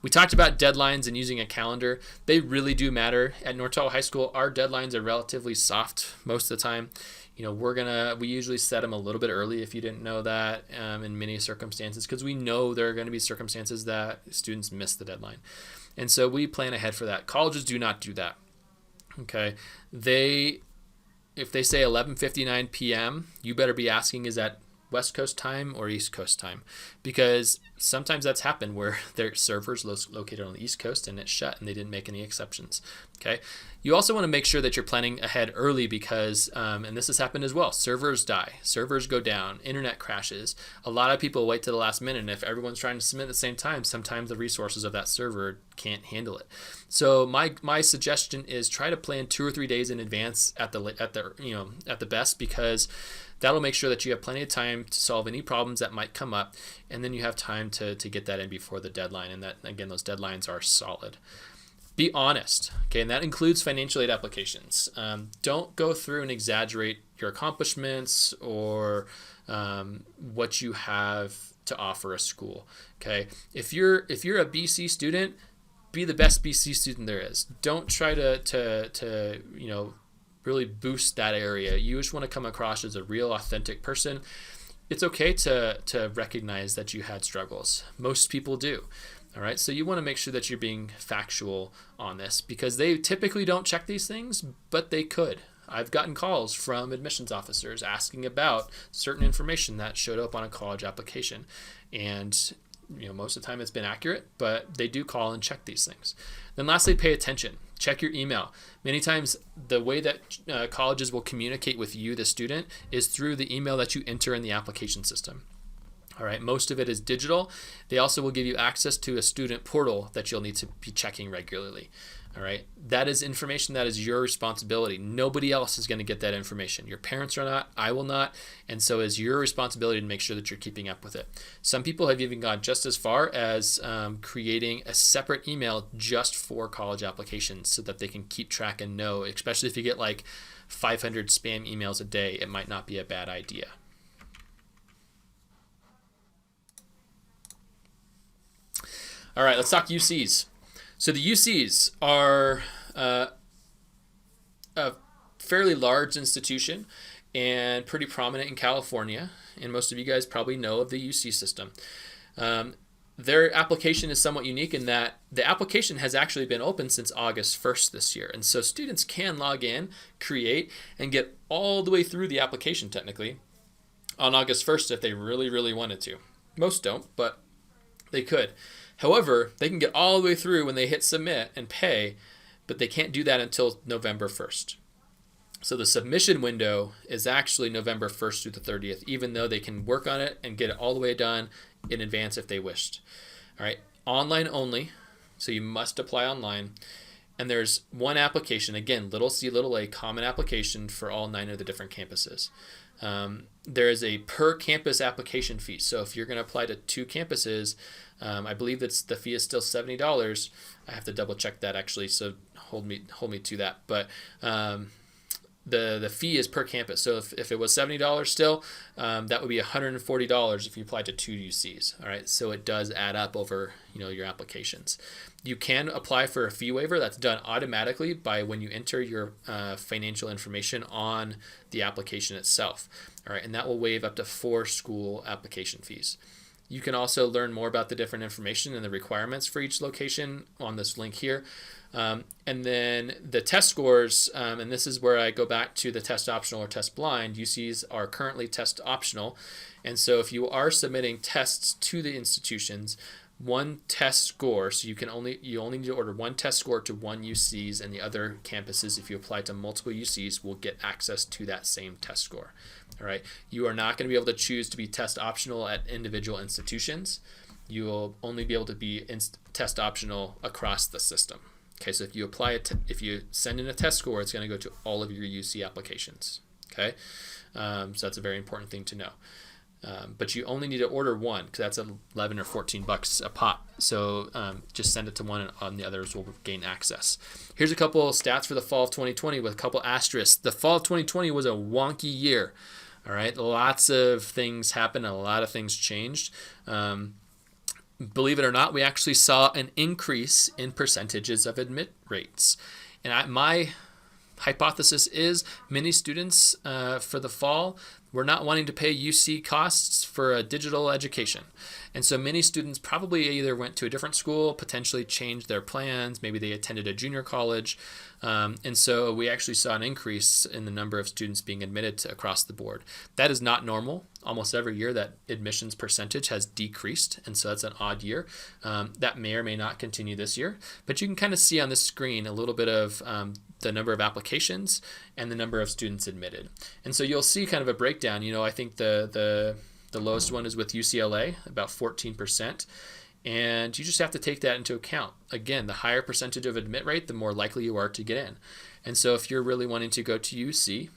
A: We talked about deadlines and using a calendar. They really do matter. At North Tahoe High School, our deadlines are relatively soft most of the time. You know, we usually set them a little bit early, if you didn't know that, in many circumstances, because we know there are going to be circumstances that students miss the deadline. And so we plan ahead for that. Colleges do not do that. Okay. If they say 11:59 p.m., you better be asking, is that West Coast time or East Coast time? Because sometimes that's happened where their server's located on the East Coast and it's shut and they didn't make any exceptions. Okay. You also want to make sure that you're planning ahead early because, and this has happened as well, servers die, servers go down, internet crashes. A lot of people wait to the last minute, and if everyone's trying to submit at the same time, sometimes the resources of that server can't handle it. So my suggestion is try to plan 2 or 3 days in advance at the best, because that'll make sure that you have plenty of time to solve any problems that might come up, and then you have time to get that in before the deadline, and that, again, those deadlines are solid. Be honest, okay, and that includes financial aid applications. Don't go through and exaggerate your accomplishments or what you have to offer a school, okay? If you're a BC student, be the best BC student there is. Don't try to really boost that area. You just want to come across as a real, authentic person. It's okay to recognize that you had struggles. Most people do. All right, so you want to make sure that you're being factual on this, because they typically don't check these things, but they could. I've gotten calls from admissions officers asking about certain information that showed up on a college application, and most of the time it's been accurate, but they do call and check these things. Then lastly, pay attention. Check your email. Many times the way that colleges will communicate with you, the student, is through the email that you enter in the application system. All right, most of it is digital. They also will give you access to a student portal that you'll need to be checking regularly. All right, that is information that is your responsibility. Nobody else is going to get that information. Your parents are not, I will not, and so it's your responsibility to make sure that you're keeping up with it. Some people have even gone just as far as creating a separate email just for college applications so that they can keep track and know, especially if you get like 500 spam emails a day, it might not be a bad idea. All right, let's talk UCs. So the UCs are a fairly large institution and pretty prominent in California, and most of you guys probably know of the UC system. their application is somewhat unique in that the application has actually been open since August 1st this year. And so students can log in, create, and get all the way through the application technically on August 1st if they really, really wanted to. Most don't, but they could. However, they can get all the way through when they hit submit and pay, but they can't do that until November 1st. So the submission window is actually November 1st through the 30th, even though they can work on it and get it all the way done in advance if they wished. All right, online only, so you must apply online. And there's one application, again, little c, little a, common application for all 9 of the different campuses. There is a per campus application fee. So if you're going to apply to 2 campuses, I believe that the fee is still $70. I have to double check that actually, so hold me to that. But the fee is per campus. So if it was $70 still, that would be $140 if you applied to 2 UCs. All right, so it does add up over your applications. You can apply for a fee waiver. That's done automatically by when you enter your financial information on the application itself. All right, and that will waive up to 4 school application fees. You can also learn more about the different information and the requirements for each location on this link here. And then the test scores, and this is where I go back to the test optional or test blind. UCs are currently test optional. And so if you are submitting tests to the institutions, one test score, so you only need to order one test score to one UCs, and the other campuses, if you apply to multiple UCs, will get access to that same test score. All right, you are not going to be able to choose to be test optional at individual institutions. You will only be able to be test optional across the system. Okay, so if you if you send in a test score, it's going to go to all of your UC applications. Okay, so that's a very important thing to know. But you only need to order one because that's $11 or $14 a pop. So just send it to one, and the others will gain access. Here's a couple of stats for the fall of 2020 with a couple asterisks. The fall of 2020 was a wonky year. All right, lots of things happened, and a lot of things changed. Believe it or not, we actually saw an increase in percentages of admit rates. And my hypothesis is many students for the fall were not wanting to pay UC costs for a digital education. And so many students probably either went to a different school, potentially changed their plans, maybe they attended a junior college. And so we actually saw an increase in the number of students being admitted across the board. That is not normal. Almost every year that admissions percentage has decreased, and so that's an odd year. That may or may not continue this year, but you can kind of see on this screen a little bit of the number of applications and the number of students admitted. And so you'll see kind of a breakdown. I think the lowest one is with UCLA, about 14%. And you just have to take that into account. Again, the higher percentage of admit rate, the more likely you are to get in. And so if you're really wanting to go to UC,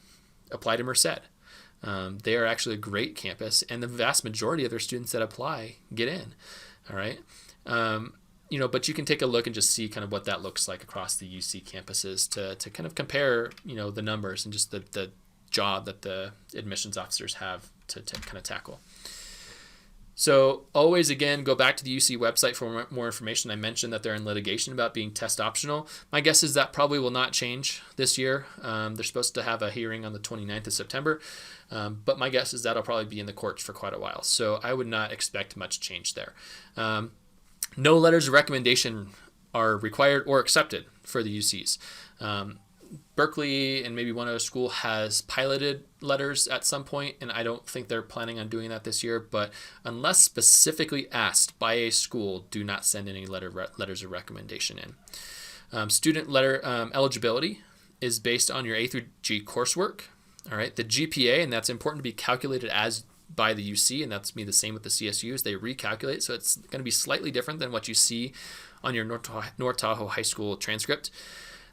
A: apply to Merced. They are actually a great campus, and the vast majority of their students that apply get in. All right. But you can take a look and just see kind of what that looks like across the UC campuses to kind of compare, the numbers and just the job that the admissions officers have to kind of tackle. So always, again, go back to the UC website for more information. I mentioned that they're in litigation about being test optional. My guess is that probably will not change this year. They're supposed to have a hearing on the 29th of September, but my guess is that'll probably be in the courts for quite a while. So I would not expect much change there. No letters of recommendation are required or accepted for the UCs. Berkeley and maybe one other school has piloted letters at some point, and I don't think they're planning on doing that this year, but unless specifically asked by a school, do not send any letters of recommendation in. Student letter eligibility is based on your A through G coursework. All right, the GPA, and that's important to be calculated as by the UC, and that's the same with the CSUs. They recalculate, so it's going to be slightly different than what you see on your North Tahoe High School transcript.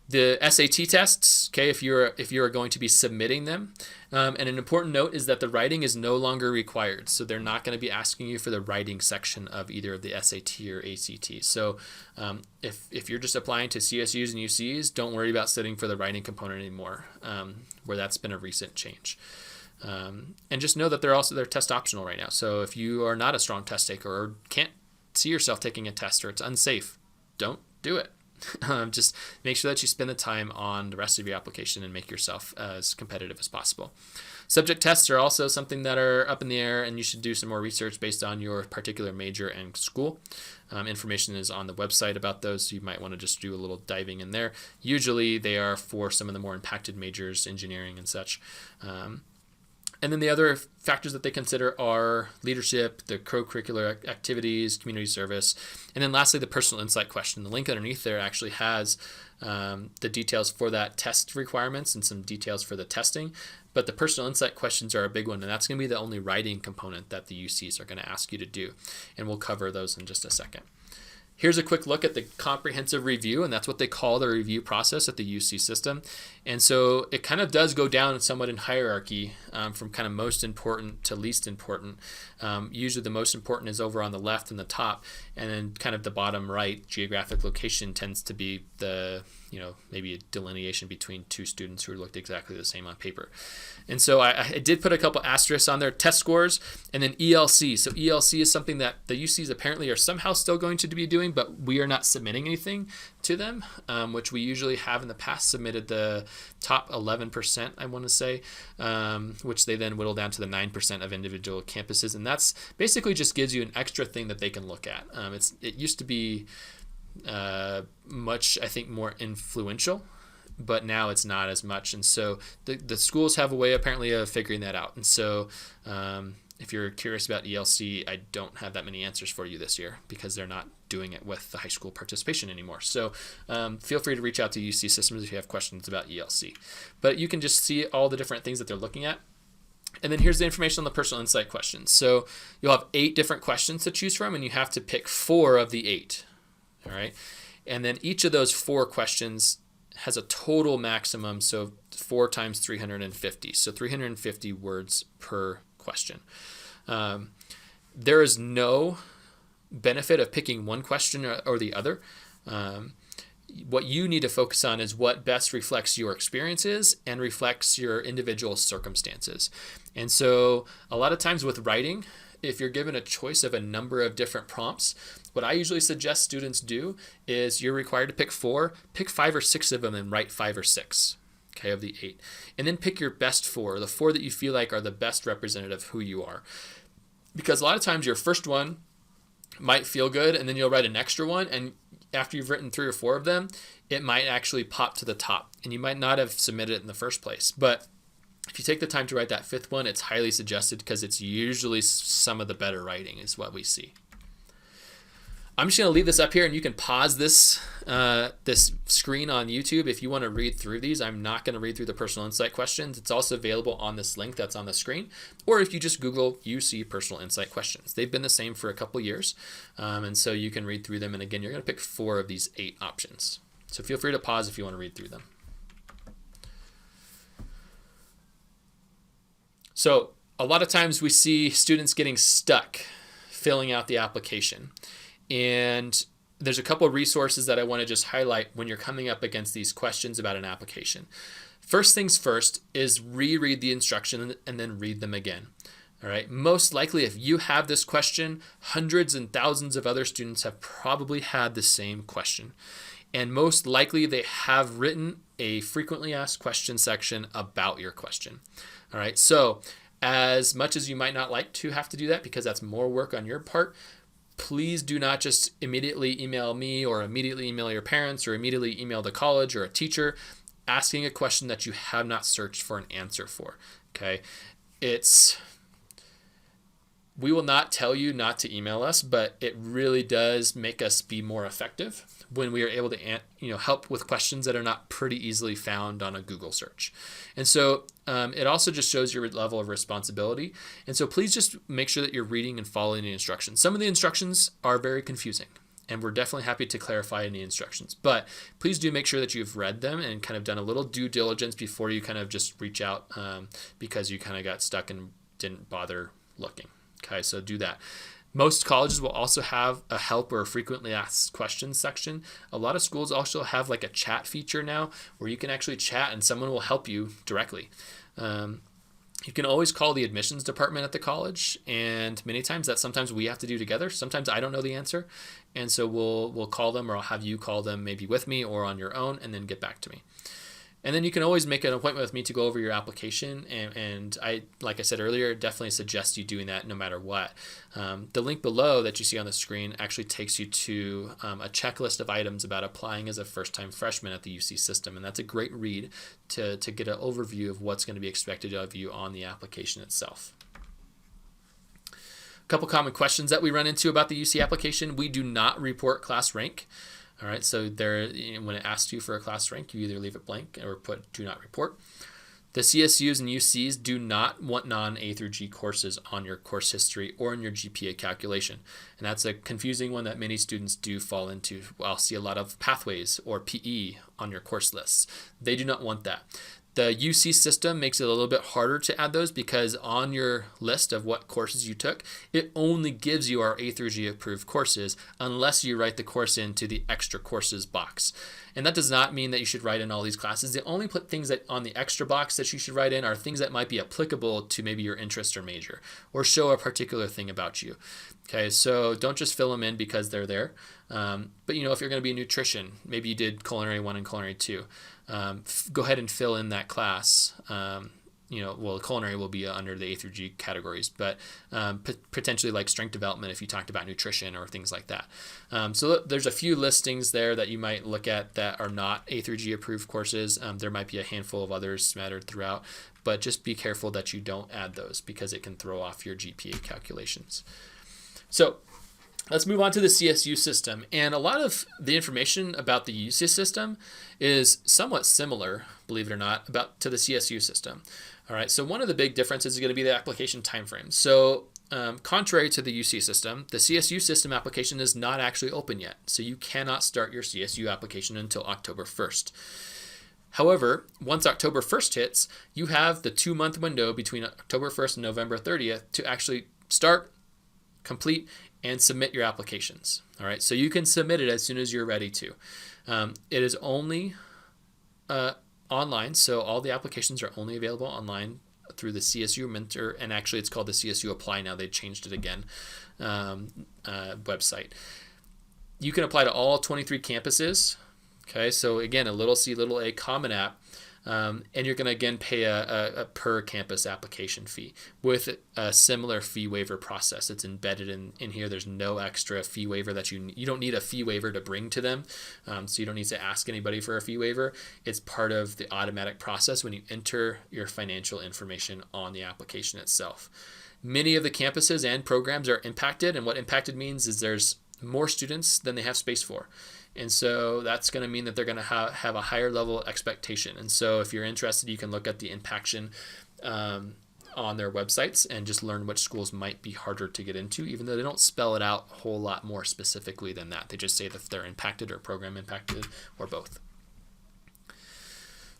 A: The SAT tests, okay, if you are going to be submitting them, and an important note is that the writing is no longer required, so they're not going to be asking you for the writing section of either of the SAT or ACT. So if you're just applying to CSUs and UCs, don't worry about sitting for the writing component anymore, where that's been a recent change. And just know that they're test optional right now. So if you are not a strong test taker or can't see yourself taking a test or it's unsafe, don't do it. Just make sure that you spend the time on the rest of your application and make yourself as competitive as possible. Subject tests are also something that are up in the air, and you should do some more research based on your particular major and school. Information is on the website about those, so you might want to just do a little diving in there. Usually they are for some of the more impacted majors, engineering and such. And then the other factors that they consider are leadership, the co-curricular activities, community service, and then lastly, the personal insight question. The link underneath there actually has the details for that test requirements and some details for the testing. But the personal insight questions are a big one, and that's going to be the only writing component that the UCs are going to ask you to do. And we'll cover those in just a second. Here's a quick look at the comprehensive review, and that's what they call the review process at the UC system. And so it kind of does go down somewhat in hierarchy from kind of most important to least important. Usually the most important is over on the left and the top, and then kind of the bottom right geographic location tends to be the, maybe a delineation between two students who looked exactly the same on paper. And so I did put a couple asterisks on there, test scores, and then ELC. So ELC is something that the UCs apparently are somehow still going to be doing, but we are not submitting anything to them, which we usually have in the past submitted the top 11%, I want to say, which they then whittle down to the 9% of individual campuses. And that's basically just gives you an extra thing that they can look at. It used to be much, I think, more influential, but now it's not as much. And so the schools have a way apparently of figuring that out. And so if you're curious about ELC, I don't have that many answers for you this year because they're not doing it with the high school participation anymore. So feel free to reach out to UC Systems if you have questions about ELC. But you can just see all the different things that they're looking at. And then here's the information on the personal insight questions. So you'll have 8 different questions to choose from, and you have to pick 4 of the 8. All right. And then each of those 4 questions has a total maximum, so 4 times 350. So 350 words per question. There is no benefit of picking one question or the other. What you need to focus on is what best reflects your experiences and reflects your individual circumstances. And so a lot of times with writing, if you're given a choice of a number of different prompts, what I usually suggest students do is you're required to pick 4, pick 5 or 6 of them and write 5 or 6, okay, of the 8. And then pick your best 4, the 4 that you feel like are the best representative of who you are. Because a lot of times your first one might feel good, and then you'll write an extra one, and after you've written 3 or 4 of them, it might actually pop to the top, and you might not have submitted it in the first place. But if you take the time to write that 5th one, it's highly suggested because it's usually some of the better writing is what we see. I'm just going to leave this up here, and you can pause this this screen on YouTube if you want to read through these. I'm not going to read through the personal insight questions. It's also available on this link that's on the screen, or if you just Google UC personal insight questions. They've been the same for a couple years, and so you can read through them. And again, you're going to pick 4 of these 8 options. So feel free to pause if you want to read through them. So a lot of times we see students getting stuck filling out the application. And there's a couple of resources that I want to just highlight when you're coming up against these questions about an application. First things first is reread the instruction and then read them again. All right. Most likely, if you have this question, hundreds and thousands of other students have probably had the same question. And most likely they have written a frequently asked questions section about your question. All right. So as much as you might not like to have to do that because that's more work on your part, please do not just immediately email me or immediately email your parents or immediately email the college or a teacher asking a question that you have not searched for an answer for. Okay. We will not tell you not to email us, but it really does make us be more effective when we are able to help with questions that are not pretty easily found on a Google search. And so it also just shows your level of responsibility. And so please just make sure that you're reading and following the instructions. Some of the instructions are very confusing, and we're definitely happy to clarify any instructions. But please do make sure that you've read them and kind of done a little due diligence before you kind of just reach out because you kind of got stuck and didn't bother looking. Okay, so do that. Most colleges will also have a help or a frequently asked questions section. A lot of schools also have like a chat feature now where you can actually chat and someone will help you directly. You can always call the admissions department at the college, and many times that's sometimes we have to do together. Sometimes I don't know the answer, and so we'll call them, or I'll have you call them maybe with me or on your own, and then get back to me. And then you can always make an appointment with me to go over your application. And I, like I said earlier, definitely suggest you doing that no matter what. The link below that you see on the screen actually takes you to a checklist of items about applying as a first-time freshman at the UC system. And that's a great read to get an overview of what's going to be expected of you on the application itself. A couple common questions that we run into about the UC application. We do not report class rank. All right, so there, when it asks you for a class rank, you either leave it blank or put do not report. The CSUs and UCs do not want non-A through G courses on your course history or in your GPA calculation. And that's a confusing one that many students do fall into. I'll see a lot of pathways or PE on your course lists. They do not want that. The UC system makes it a little bit harder to add those because on your list of what courses you took, it only gives you our A through G approved courses unless you write the course into the extra courses box. And that does not mean that you should write in all these classes. The only things that on the extra box that you should write in are things that might be applicable to maybe your interest or major or show a particular thing about you. Okay, so don't just fill them in because they're there. But if you're going to be nutrition, maybe you did culinary 1 and culinary 2. Go ahead and fill in that class. Culinary will be under the A through G categories, but potentially like strength development if you talked about nutrition or things like that. So there's a few listings there that you might look at that are not A through G approved courses. There might be a handful of others smattered throughout, but just be careful that you don't add those because it can throw off your GPA calculations. So let's move on to the CSU system. And a lot of the information about the UC system is somewhat similar, believe it or not, to the CSU system. All right, so one of the big differences is going to be the application timeframe. So contrary to the UC system, the CSU system application is not actually open yet. So you cannot start your CSU application until October 1st. However, once October 1st hits, you have the 2-month window between October 1st and November 30th to actually start, complete, and submit your applications. All right, so you can submit it as soon as you're ready to. It is only online, so all the applications are only available online through the CSU Mentor, and actually it's called the CSU Apply now. They changed it again, website. You can apply to all 23 campuses. Okay, so again, a little C, little a common app. And you're going to, again, pay a per campus application fee with a similar fee waiver process. It's embedded in here. There's no extra fee waiver that you don't need a fee waiver to bring to them. So you don't need to ask anybody for a fee waiver. It's part of the automatic process when you enter your financial information on the application itself. Many of the campuses and programs are impacted, and what impacted means is there's more students than they have space for. And so that's going to mean that they're going to have a higher level expectation. And so if you're interested, you can look at the impaction on their websites and just learn which schools might be harder to get into, even though they don't spell it out a whole lot more specifically than that. They just say that they're impacted or program impacted or both.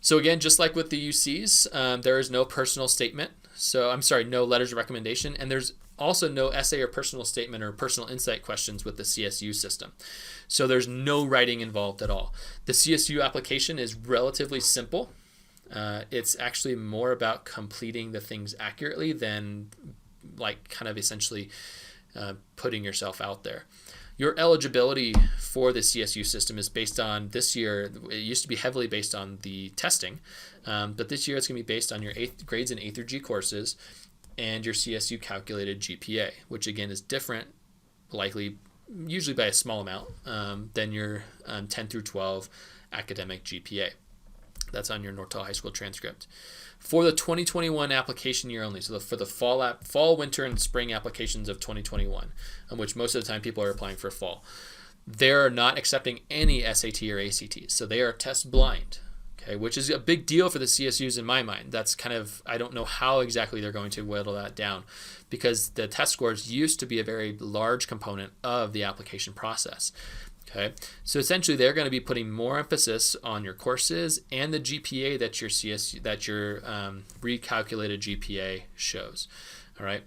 A: So again, just like with the UCs, there is no personal statement. No letters of recommendation. And there's also no essay or personal statement or personal insight questions with the CSU system. So there's no writing involved at all. The CSU application is relatively simple. It's actually more about completing the things accurately than like kind of essentially putting yourself out there. Your eligibility for the CSU system is based on this year. It used to be heavily based on the testing, but this year it's going to be based on your grades in A through G courses and your CSU calculated GPA, which again is different, usually by a small amount, than your 10 through 12 academic GPA. That's on your North Tahoe High School transcript. For the 2021 application year only, so for the fall, winter, and spring applications of 2021, which most of the time people are applying for fall, they're not accepting any SAT or ACT, so they are test blind. Okay, which is a big deal for the CSUs in my mind. That's I don't know how exactly they're going to whittle that down, because the test scores used to be a very large component of the application process. Okay, so essentially they're going to be putting more emphasis on your courses and the GPA that your recalculated GPA shows. All right,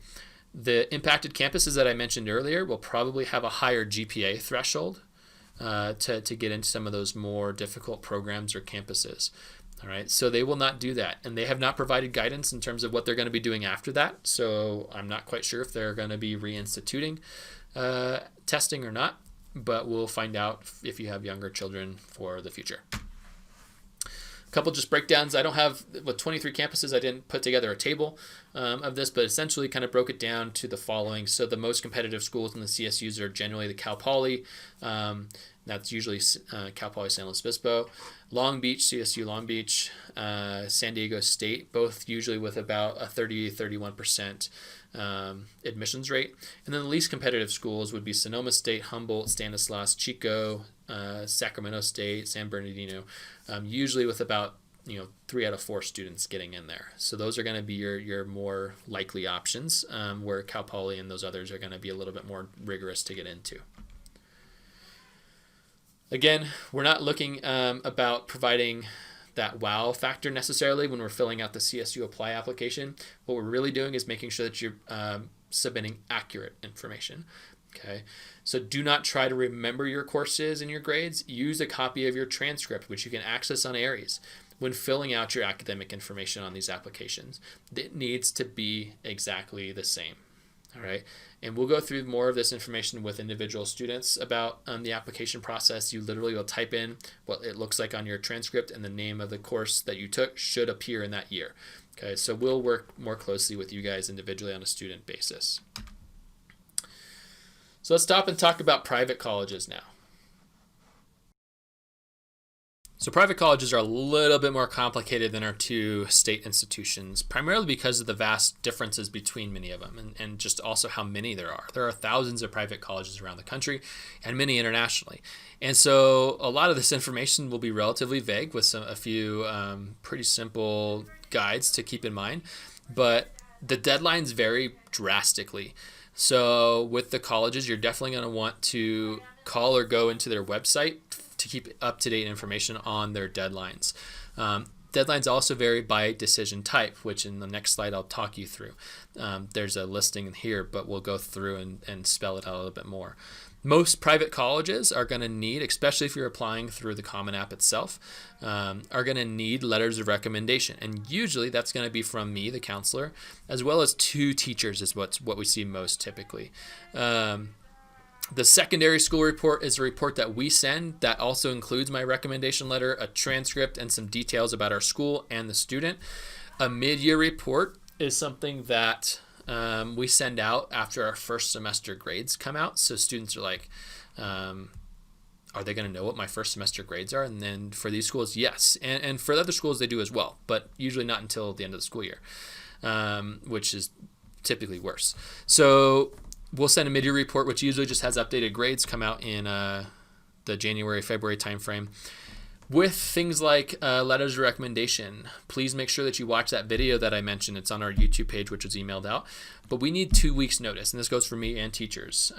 A: the impacted campuses that I mentioned earlier will probably have a higher GPA threshold to get into some of those more difficult programs or campuses. All right, so they will not do that, and they have not provided guidance in terms of what they're going to be doing after that. So I'm not quite sure if they're going to be reinstituting testing or not, but we'll find out if you have younger children for the future. A couple just breakdowns. I don't have, with 23 campuses, I didn't put together a table of this, but essentially kind of broke it down to the following. So the most competitive schools in the CSUs are generally the Cal Poly. That's usually Cal Poly San Luis Obispo, Long Beach, CSU Long Beach, San Diego State, both usually with about a 30-31% admissions rate. And then the least competitive schools would be Sonoma State, Humboldt, Stanislaus, Chico, Sacramento State, San Bernardino, usually with about 3 out of 4 students getting in there. So those are going to be your more likely options, where Cal Poly and those others are going to be a little bit more rigorous to get into. Again, we're not looking about providing that wow factor necessarily when we're filling out the CSU Apply application. What we're really doing is making sure that you're submitting accurate information. Okay, so do not try to remember your courses and your grades. Use a copy of your transcript, which you can access on Aries. When filling out your academic information on these applications, it needs to be exactly the same. All right, and we'll go through more of this information with individual students about the application process. You literally will type in what it looks like on your transcript, and the name of the course that you took should appear in that year. Okay, so we'll work more closely with you guys individually on a student basis. So let's stop and talk about private colleges now. So private colleges are a little bit more complicated than our 2 state institutions, primarily because of the vast differences between many of them, and just also how many there are. There are thousands of private colleges around the country and many internationally. And so a lot of this information will be relatively vague with a few pretty simple guides to keep in mind, but the deadlines vary drastically. So with the colleges, you're definitely going to want to call or go into their website to keep up-to-date information on their deadlines. Deadlines also vary by decision type, which in the next slide I'll talk you through. There's a listing here, but we'll go through and spell it out a little bit more. Most private colleges are going to need, especially if you're applying through the Common App itself, are going to need letters of recommendation. And usually that's going to be from me, the counselor, as well as 2 teachers is what we see most typically. The secondary school report is a report that we send that also includes my recommendation letter, a transcript, and some details about our school and the student. A mid-year report is something that we send out after our first semester grades come out. So students are like, are they going to know what my first semester grades are? And then for these schools, yes. And for other schools, they do as well, but usually not until the end of the school year, which is typically worse. So we'll send a mid-year report, which usually just has updated grades come out in the January, February timeframe. With things like letters of recommendation, please make sure that you watch that video that I mentioned. It's on our YouTube page, which was emailed out. But we need 2 weeks notice, and this goes for me and teachers.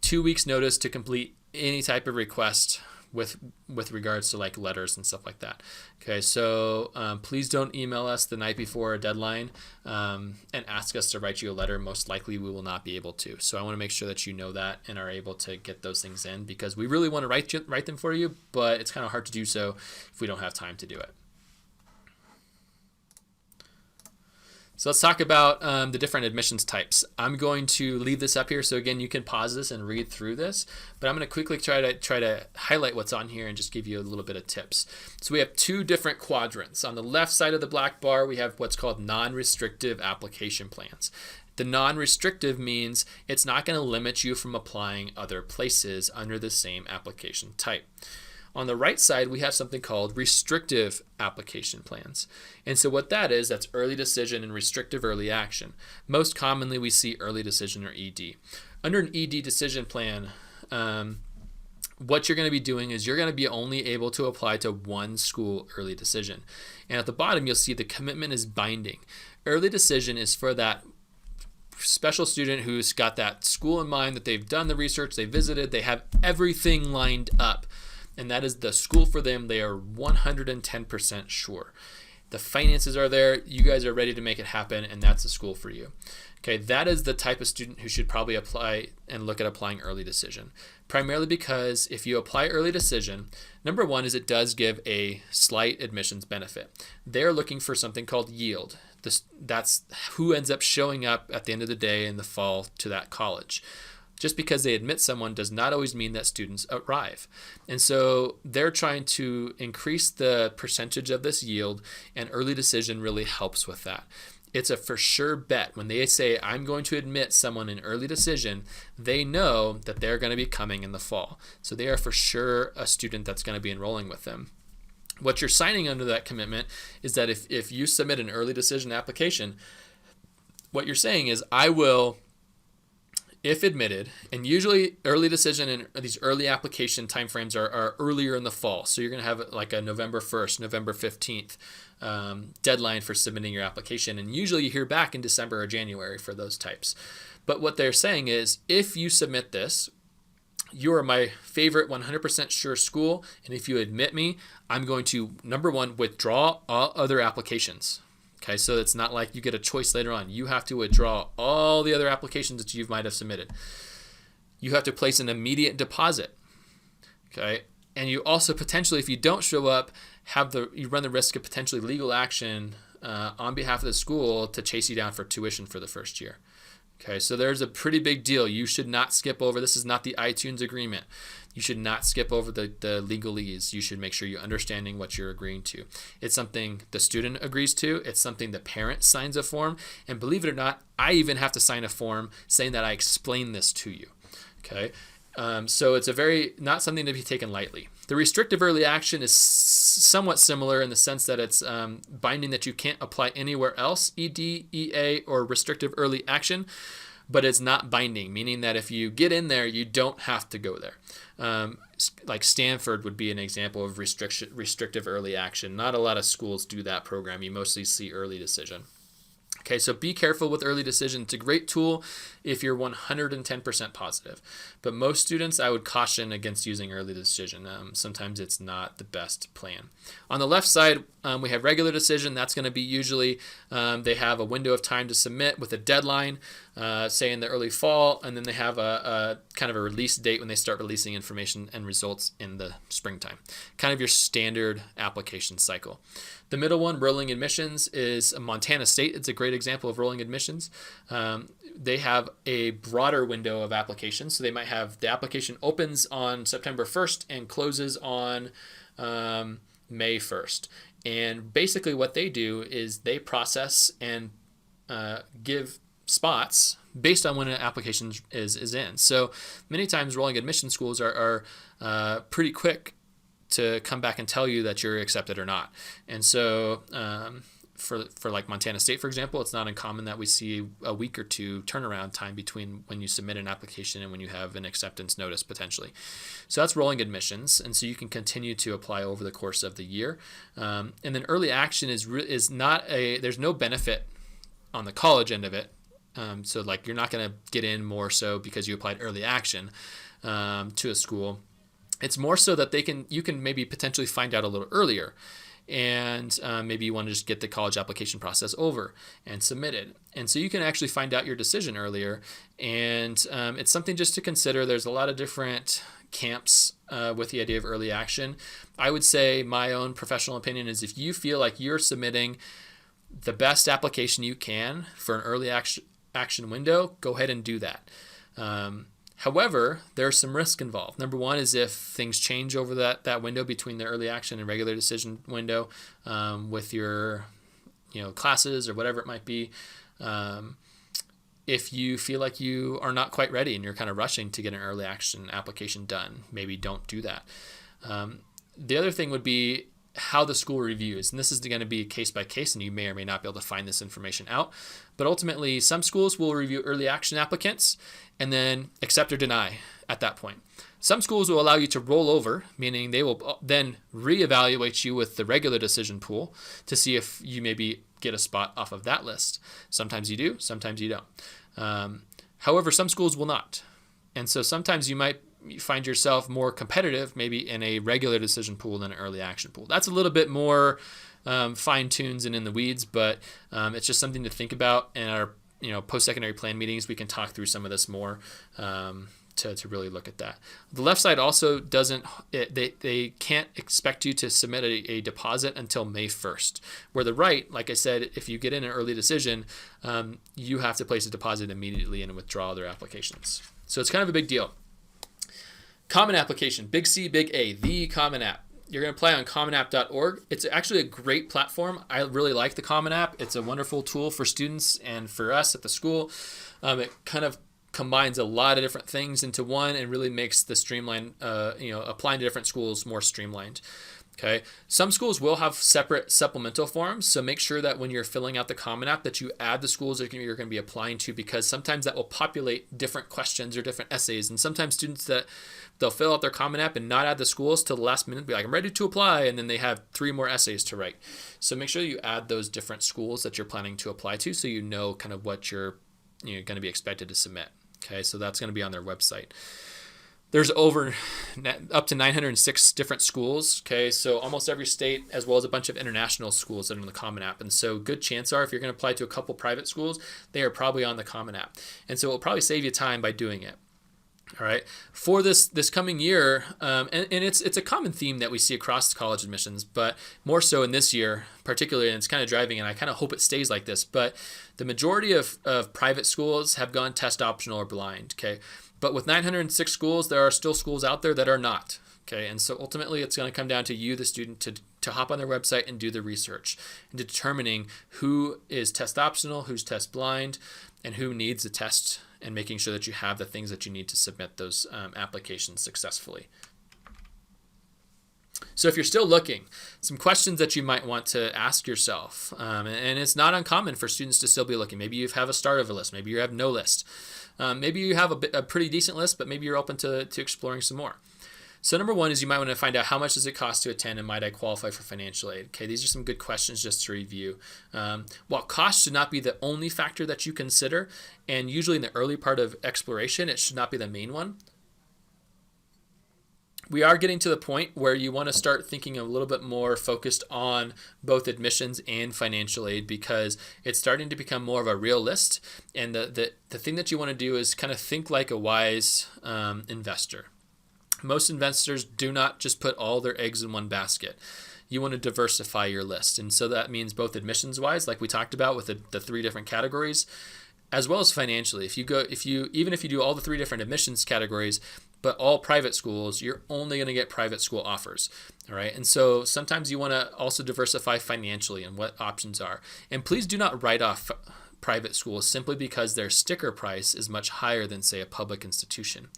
A: 2 weeks notice to complete any type of request with regards to like letters and stuff like that. Okay, so please don't email us the night before a deadline and ask us to write you a letter. Most likely we will not be able to. So I want to make sure that you know that and are able to get those things in, because we really want to write them for you, but it's kind of hard to do so if we don't have time to do it. So let's talk about the different admissions types. I'm going to leave this up here, so again, you can pause this and read through this, but I'm going to quickly try to highlight what's on here and just give you a little bit of tips. So we have 2 different quadrants. On the left side of the black bar, we have what's called non-restrictive application plans. The non-restrictive means it's not going to limit you from applying other places under the same application type. On the right side, we have something called restrictive application plans. And so what that is, that's early decision and restrictive early action. Most commonly, we see early decision or ED. Under an ED decision plan, what you're going to be doing is you're going to be only able to apply to one school early decision. And at the bottom, you'll see the commitment is binding. Early decision is for that special student who's got that school in mind, that they've done the research, they visited, they have everything lined up. And that is the school for them. They are 110% sure. the finances are there, you guys are ready to make it happen, and that's the school for you. Okay, that is the type of student who should probably apply and look at applying early decision. Primarily because if you apply early decision, number one is it does give a slight admissions benefit. They're looking for something called yield. That's who ends up showing up at the end of the day in the fall to that college. Just because they admit someone does not always mean that students arrive. And so they're trying to increase the percentage of this yield, and early decision really helps with that. It's a for sure bet. When they say, I'm going to admit someone in early decision, they know that they're going to be coming in the fall. So they are for sure a student that's going to be enrolling with them. What you're signing under that commitment is that if you submit an early decision application, what you're saying is, I will, if admitted, and usually early decision and these early application timeframes are earlier in the fall. So you're going to have like a November 1st, November 15th deadline for submitting your application. And usually you hear back in December or January for those types. But what they're saying is, if you submit this, you are my favorite 100% sure school. And if you admit me, I'm going to, number one, withdraw all other applications. Okay, so it's not like you get a choice later on. You have to withdraw all the other applications that you might have submitted. You have to place an immediate deposit. Okay, and you also potentially, if you don't show up, you run the risk of potentially legal action on behalf of the school to chase you down for tuition for the first year. Okay, so there's a pretty big deal. You should not skip over. This is not the iTunes agreement. You should not skip over the legalese. You should make sure you're understanding what you're agreeing to. It's something the student agrees to. It's something the parent signs a form. And believe it or not, I even have to sign a form saying that I explain this to you. Okay, so it's not something to be taken lightly. The restrictive early action is somewhat similar in the sense that it's binding that you can't apply anywhere else, ED, EA, or restrictive early action, but it's not binding, meaning that if you get in there, you don't have to go there. Like Stanford would be an example of restrictive early action. Not a lot of schools do that program. You mostly see early decision. Okay, so be careful with early decision. It's a great tool if you're 110% positive. But most students, I would caution against using early decision. Sometimes it's not the best plan. On the left side, we have regular decision. That's going to be usually they have a window of time to submit with a deadline, say in the early fall, and then they have a kind of a release date when they start releasing information and results in the springtime. Kind of your standard application cycle. The middle one, rolling admissions, is Montana State. It's a great example of rolling admissions. They have a broader window of applications. So they might have the application opens on September 1st and closes on May 1st. And basically what they do is they process and give spots based on when an application is in. So many times rolling admission schools are pretty quick to come back and tell you that you're accepted or not. And so for like Montana State, for example, it's not uncommon that we see a week or two turnaround time between when you submit an application and when you have an acceptance notice potentially. So that's rolling admissions, and so you can continue to apply over the course of the year. And then early action is not there's no benefit on the college end of it. So like you're not going to get in more so because you applied early action to a school. It's more so that you can maybe potentially find out a little earlier, and maybe you want to just get the college application process over and submitted. And so you can actually find out your decision earlier, and it's something just to consider. There's a lot of different camps with the idea of early action. I would say my own professional opinion is if you feel like you're submitting the best application you can for an early action window, go ahead and do that. However, there's some risk involved. Number one is if things change over that window between the early action and regular decision window with your classes or whatever it might be. If you feel like you are not quite ready and you're kind of rushing to get an early action application done, maybe don't do that. The other thing would be how the school reviews, and this is going to be case by case, and you may or may not be able to find this information out, but ultimately some schools will review early action applicants and then accept or deny at that point. Some schools will allow you to roll over, meaning they will then reevaluate you with the regular decision pool to see if you maybe get a spot off of that list. Sometimes you do, sometimes you don't. However, some schools will not, and so sometimes you might find yourself more competitive maybe in a regular decision pool than an early action pool. That's a little bit more fine-tunes and in the weeds, but it's just something to think about. In our post-secondary plan meetings, we can talk through some of this more to really look at that. The left side also doesn't, they can't expect you to submit a deposit until May 1st. Where the right, like I said, if you get in an early decision, you have to place a deposit immediately and withdraw their applications. So it's kind of a big deal. Common application, big C, big A, the Common App. You're going to apply on commonapp.org. It's actually a great platform. I really like the Common App. It's a wonderful tool for students and for us at the school. It kind of combines a lot of different things into one and really makes the streamline, applying to different schools more streamlined. Okay. Some schools will have separate supplemental forms, so make sure that when you're filling out the Common App that you add the schools that you're going to be applying to, because sometimes that will populate different questions or different essays. And sometimes students that they'll fill out their Common App and not add the schools till the last minute, be like, I'm ready to apply, and then they have 3 more essays to write. So make sure you add those different schools that you're planning to apply to, so you know kind of what you're going to be expected to submit. Okay, so that's going to be on their website. There's up to 906 different schools. Okay, so almost every state, as well as a bunch of international schools that are on the Common App. And so good chance are, if you're going to apply to a couple private schools, they are probably on the Common App. And so it will probably save you time by doing it. All right, for this coming year, and it's a common theme that we see across college admissions, but more so in this year particularly, and it's kind of driving, and I kind of hope it stays like this, but the majority of private schools have gone test optional or blind, okay? But with 906 schools, there are still schools out there that are not, okay? And so ultimately, it's going to come down to you, the student, to hop on their website and do the research and determining who is test optional, who's test blind, and who needs a test, and making sure that you have the things that you need to submit those applications successfully. So if you're still looking, some questions that you might want to ask yourself, and it's not uncommon for students to still be looking. Maybe you have a start of a list, maybe you have no list. Maybe you have a pretty decent list, but maybe you're open to exploring some more. So number one is you might want to find out how much does it cost to attend, and might I qualify for financial aid? Okay, these are some good questions just to review. While cost should not be the only factor that you consider, and usually in the early part of exploration, it should not be the main one. We are getting to the point where you want to start thinking a little bit more focused on both admissions and financial aid, because it's starting to become more of a real list. And the thing that you want to do is kind of think like a wise investor. Most investors do not just put all their eggs in one basket. You want to diversify your list. And so that means both admissions-wise, like we talked about with the 3 different categories, as well as financially. Even if you do all the 3 different admissions categories, but all private schools, you're only going to get private school offers. All right. And so sometimes you want to also diversify financially and what options are. And please do not write off private schools simply because their sticker price is much higher than, say, a public institution.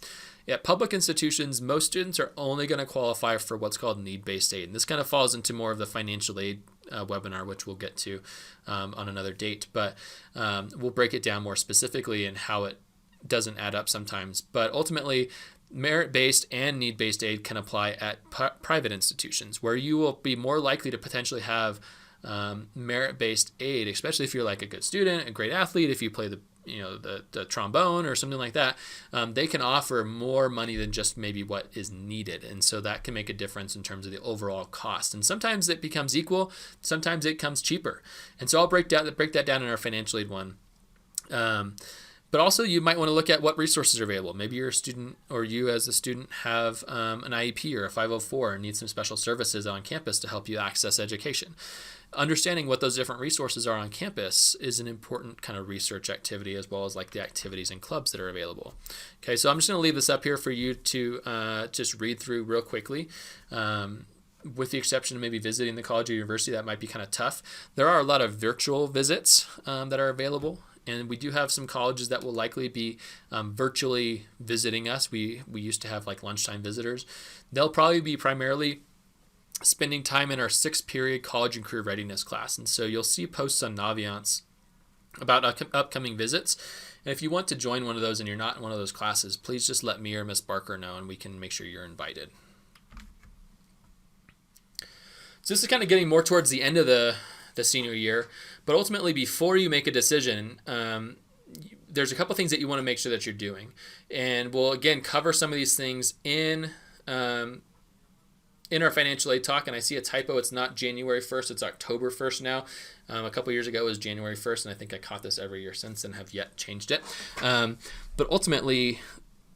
A: At public institutions, most students are only going to qualify for what's called need-based aid. And this kind of falls into more of the financial aid webinar, which we'll get to on another date. But we'll break it down more specifically and how it doesn't add up sometimes. But ultimately, merit-based and need-based aid can apply at private institutions, where you will be more likely to potentially have merit-based aid, especially if you're like a good student, a great athlete, if you play the trombone or something like that. They can offer more money than just maybe what is needed, and so that can make a difference in terms of the overall cost. And sometimes it becomes equal, sometimes it comes cheaper. And so I'll break that down in our financial aid one. But also you might want to look at what resources are available. Maybe you're a student, or you as a student have an IEP or a 504 and need some special services on campus to help you access education. Understanding what those different resources are on campus is an important kind of research activity, as well as like the activities and clubs that are available. Okay, so I'm just going to leave this up here for you to just read through real quickly. With the exception of maybe visiting the college or university, that might be kind of tough. There are a lot of virtual visits that are available. And we do have some colleges that will likely be virtually visiting us. We used to have like lunchtime visitors. They'll probably be primarily spending time in our 6-period college and career readiness class. And so you'll see posts on Naviance about upcoming visits. And if you want to join one of those and you're not in one of those classes, please just let me or Miss Barker know, and we can make sure you're invited. So this is kind of getting more towards the end of the senior year, but ultimately before you make a decision, there's a couple things that you want to make sure that you're doing, and we'll again cover some of these things in in our financial aid talk, and I see a typo. It's not January 1st, it's October 1st now. A couple years ago it was January 1st, and I think I caught this every year since and have yet changed it. But ultimately,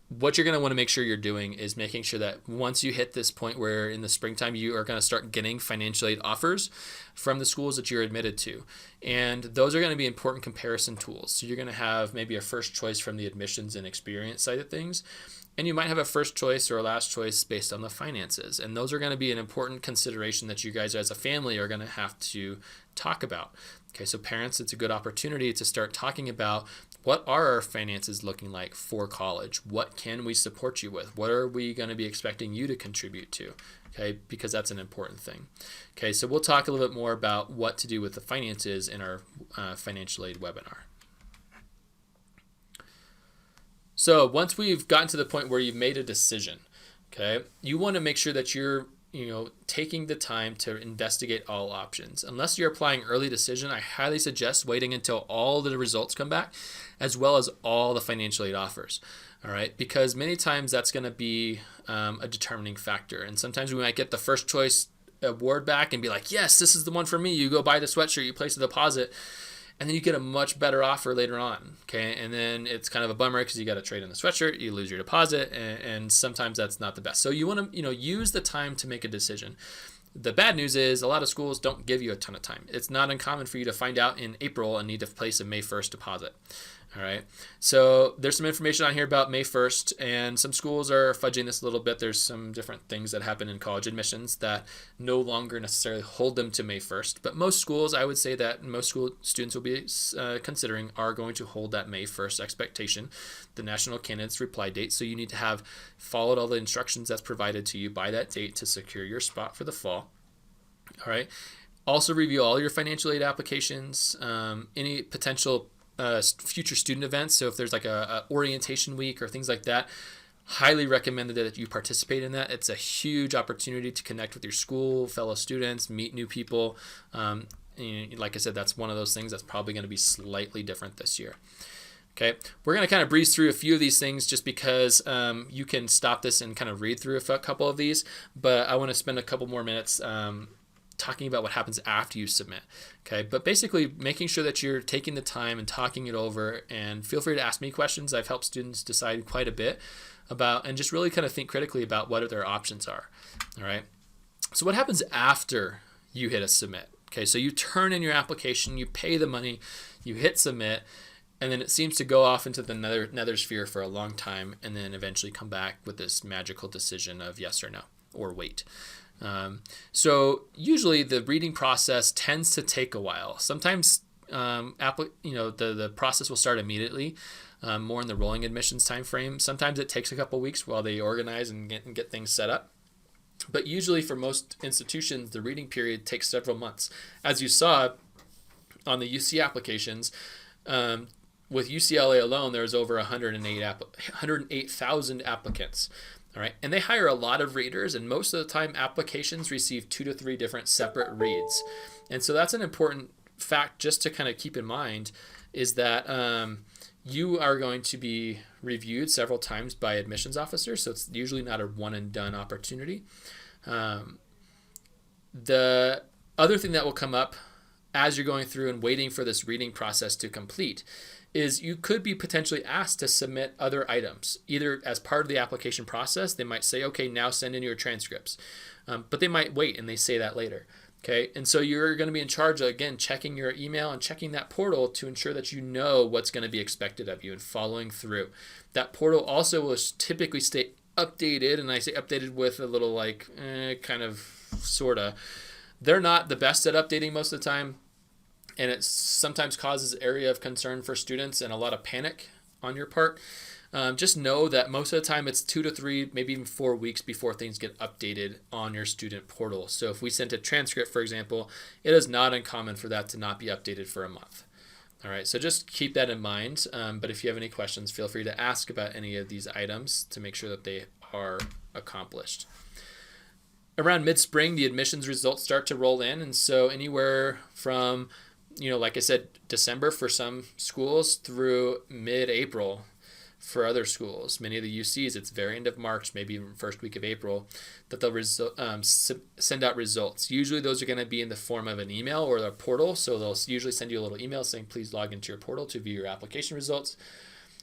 A: what you're going to want to make sure you're doing is making sure that once you hit this point where in the springtime you are going to start getting financial aid offers from the schools that you're admitted to. And those are going to be important comparison tools. So you're going to have maybe a first choice from the admissions and experience side of things. And you might have a first choice or a last choice based on the finances. And those are going to be an important consideration that you guys as a family are going to have to talk about. Okay, so parents, it's a good opportunity to start talking about what are our finances looking like for college? What can we support you with? What are we going to be expecting you to contribute to? Okay, because that's an important thing. Okay, so we'll talk a little bit more about what to do with the finances in our financial aid webinar. So once we've gotten to the point where you've made a decision, okay, you want to make sure that you're taking the time to investigate all options. Unless you're applying early decision, I highly suggest waiting until all the results come back, as well as all the financial aid offers. All right, because many times that's going to be a determining factor. And sometimes we might get the first choice award back and be like, yes, this is the one for me. You go buy the sweatshirt, you place a deposit, and then you get a much better offer later on, okay? And then it's kind of a bummer because you got to trade in the sweatshirt, you lose your deposit, and sometimes that's not the best. So you want to, use the time to make a decision. The bad news is a lot of schools don't give you a ton of time. It's not uncommon for you to find out in April and need to place a May 1st deposit. All right. So there's some information on here about May 1st, and some schools are fudging this a little bit. There's some different things that happen in college admissions that no longer necessarily hold them to May 1st. But most schools, I would say that most school students will be considering are going to hold that May 1st expectation, the national candidates reply date. So you need to have followed all the instructions that's provided to you by that date to secure your spot for the fall. All right. Also review all your financial aid applications, any potential future student events. So if there's like a orientation week or things like that, highly recommended that you participate in that. It's a huge opportunity to connect with your school, fellow students, meet new people. Like I said, that's one of those things that's probably going to be slightly different this year. Okay, we're going to kind of breeze through a few of these things just because you can stop this and kind of read through a couple of these, but I want to spend a couple more minutes talking about what happens after you submit. Okay, but basically making sure that you're taking the time and talking it over, and feel free to ask me questions. I've helped students decide quite a bit about, and just really kind of think critically about what their options are. All right, so what happens after you hit a submit? Okay, so you turn in your application, you pay the money, you hit submit, and then it seems to go off into the nether sphere for a long time, and then eventually come back with this magical decision of yes or no, or wait. So usually the reading process tends to take a while. Sometimes the process will start immediately, more in the rolling admissions time frame. Sometimes it takes a couple weeks while they organize and get things set up. But usually for most institutions, the reading period takes several months. As you saw on the UC applications, with UCLA alone, there's over 108,000 applicants. All right, and they hire a lot of readers, and most of the time applications receive 2 to 3 different separate reads. And so that's an important fact just to kind of keep in mind, is that you are going to be reviewed several times by admissions officers, so it's usually not a one and done opportunity. The other thing that will come up as you're going through and waiting for this reading process to complete is you could be potentially asked to submit other items, either as part of the application process. They might say, okay, now send in your transcripts, but they might wait and they say that later. Okay, and so you're going to be in charge of, again, checking your email and checking that portal to ensure that you know what's going to be expected of you and following through. That portal also will typically stay updated, and I say updated with a little like kind of sorta. They're not the best at updating most of the time, and it sometimes causes area of concern for students and a lot of panic on your part. Just know that most of the time it's 2 to 3, maybe even 4 weeks before things get updated on your student portal. So if we sent a transcript, for example, it is not uncommon for that to not be updated for a month. All right, so just keep that in mind. But if you have any questions, feel free to ask about any of these items to make sure that they are accomplished. Around mid-spring, the admissions results start to roll in, and so anywhere from, like I said, December for some schools through mid-April for other schools. Many of the UCs, it's very end of March, maybe even first week of April, that they'll send out results. Usually those are going to be in the form of an email or a portal. So they'll usually send you a little email saying, please log into your portal to view your application results.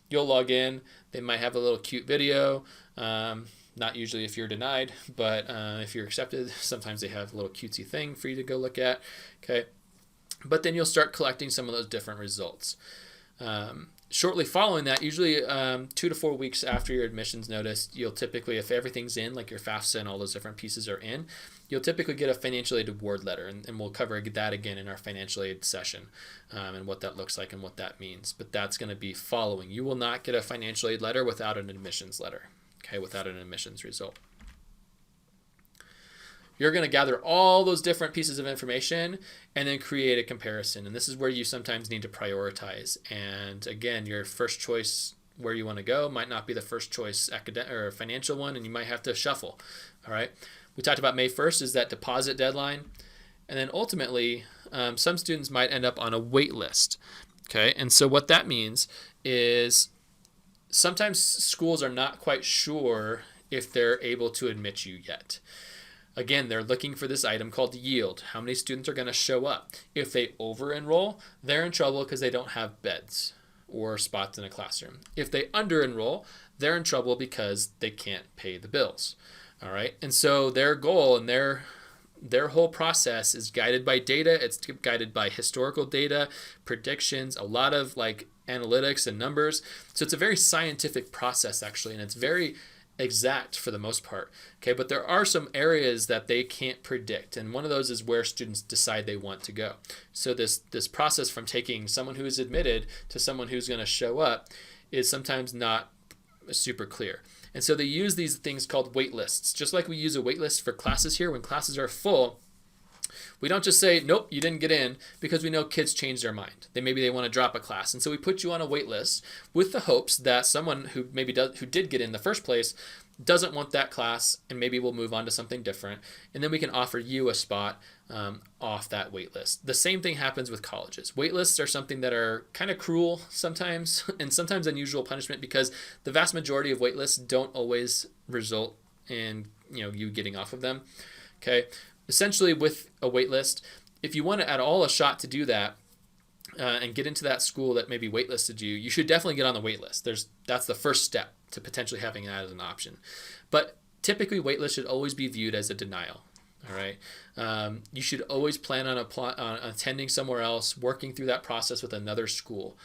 A: You'll log in. They might have a little cute video. Not usually if you're denied, but if you're accepted, sometimes they have a little cutesy thing for you to go look at. Okay. But then you'll start collecting some of those different results. Shortly following that, usually 2 to 4 weeks after your admissions notice, you'll typically, if everything's in, like your FAFSA and all those different pieces are in, you'll typically get a financial aid award letter, and we'll cover that again in our financial aid session, and what that looks like and what that means. But that's going to be following. You will not get a financial aid letter without an admissions letter, okay, without an admissions result. You're going to gather all those different pieces of information and then create a comparison. And this is where you sometimes need to prioritize. And again, your first choice where you want to go might not be the first choice academic or financial one, and you might have to shuffle. All right. We talked about May 1st is that deposit deadline. And then ultimately, some students might end up on a wait list. Okay. And so what that means is sometimes schools are not quite sure if they're able to admit you yet. Again, they're looking for this item called yield. How many students are going to show up? If they over-enroll, they're in trouble because they don't have beds or spots in a classroom. If they under-enroll, they're in trouble because they can't pay the bills. All right. And so their goal and their whole process is guided by data. It's guided by historical data, predictions, a lot of like analytics and numbers. So it's a very scientific process actually, and it's very exact for the most part. Okay, but there are some areas that they can't predict, and one of those is where students decide they want to go. So this process from taking someone who is admitted to someone who's going to show up is sometimes not super clear. And so they use these things called wait lists. Just like we use a wait list for classes here, when classes are full, we don't just say, nope, you didn't get in, because we know kids change their mind. Maybe they want to drop a class. And so we put you on a wait list with the hopes that someone who who did get in the first place doesn't want that class, and maybe we'll move on to something different. And then we can offer you a spot off that wait list. The same thing happens with colleges. Wait lists are something that are kind of cruel sometimes, and sometimes unusual punishment, because the vast majority of wait lists don't always result in you getting off of them. Okay. Essentially, with a wait list, if you want to at all a shot to do that and get into that school that maybe waitlisted you, you should definitely get on the wait list. That's the first step to potentially having that as an option. But typically, wait list should always be viewed as a denial. All right, you should always plan on attending somewhere else, working through that process with another school,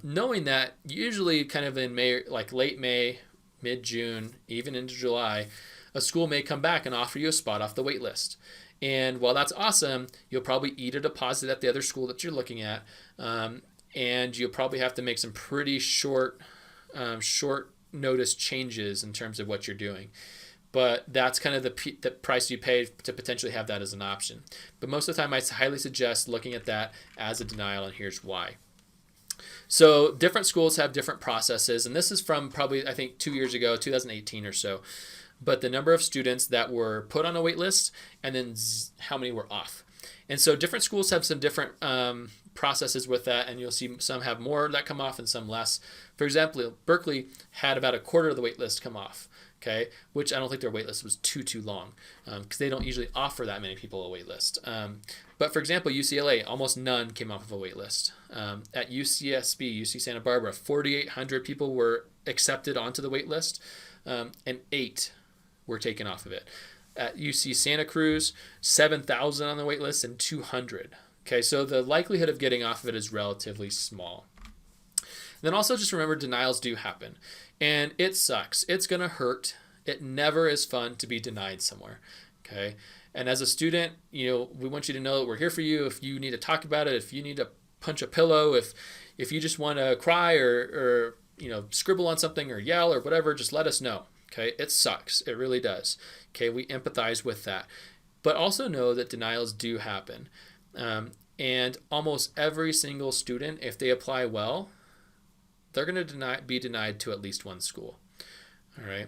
A: knowing that usually kind of in May, like late May, mid-June, even into July, a school may come back and offer you a spot off the wait list. And while that's awesome, you'll probably eat a deposit at the other school that you're looking at, and you'll probably have to make some pretty short notice changes in terms of what you're doing. But that's kind of the price you pay to potentially have that as an option. But most of the time, I highly suggest looking at that as a denial, and here's why. So different schools have different processes, and this is from probably, I think, 2 years ago, 2018 or so. But the number of students that were put on a wait list, and then how many were off. And so different schools have some different processes with that, and you'll see some have more that come off and some less. For example, Berkeley had about a quarter of the wait list come off, okay, which I don't think their wait list was too long, because they don't usually offer that many people a wait list. But for example, UCLA, almost none came off of a wait list. At UCSB, UC Santa Barbara, 4,800 people were accepted onto the wait list, and 8 were taken off of it. At UC Santa Cruz, 7,000 on the wait list and 200. Okay, so the likelihood of getting off of it is relatively small. Then also just remember, denials do happen, and it sucks. It's going to hurt. It never is fun to be denied somewhere. Okay, and as a student, we want you to know that we're here for you. If you need to talk about it, if you need to punch a pillow, if you just want to cry or scribble on something or yell or whatever, just let us know. Okay, it sucks. It really does. Okay, we empathize with that. But also know that denials do happen. And almost every single student, if they apply well, they're going to be denied to at least one school. All right.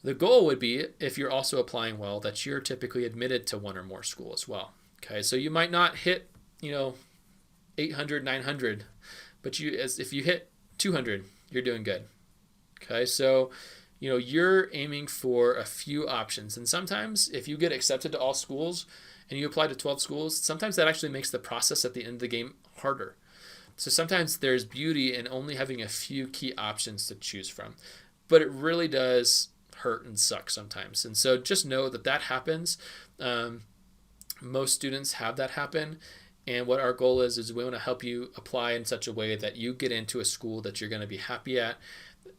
A: The goal would be, if you're also applying well, that you're typically admitted to one or more schools as well. Okay, so you might not hit, 800, 900, but if you hit 200, you're doing good. Okay, so you're aiming for a few options, and sometimes if you get accepted to all schools and you apply to 12 schools, sometimes that actually makes the process at the end of the game harder. So sometimes there's beauty in only having a few key options to choose from, but it really does hurt and suck sometimes. And so just know that that happens. Most students have that happen. And what our goal is we want to help you apply in such a way that you get into a school that you're going to be happy at,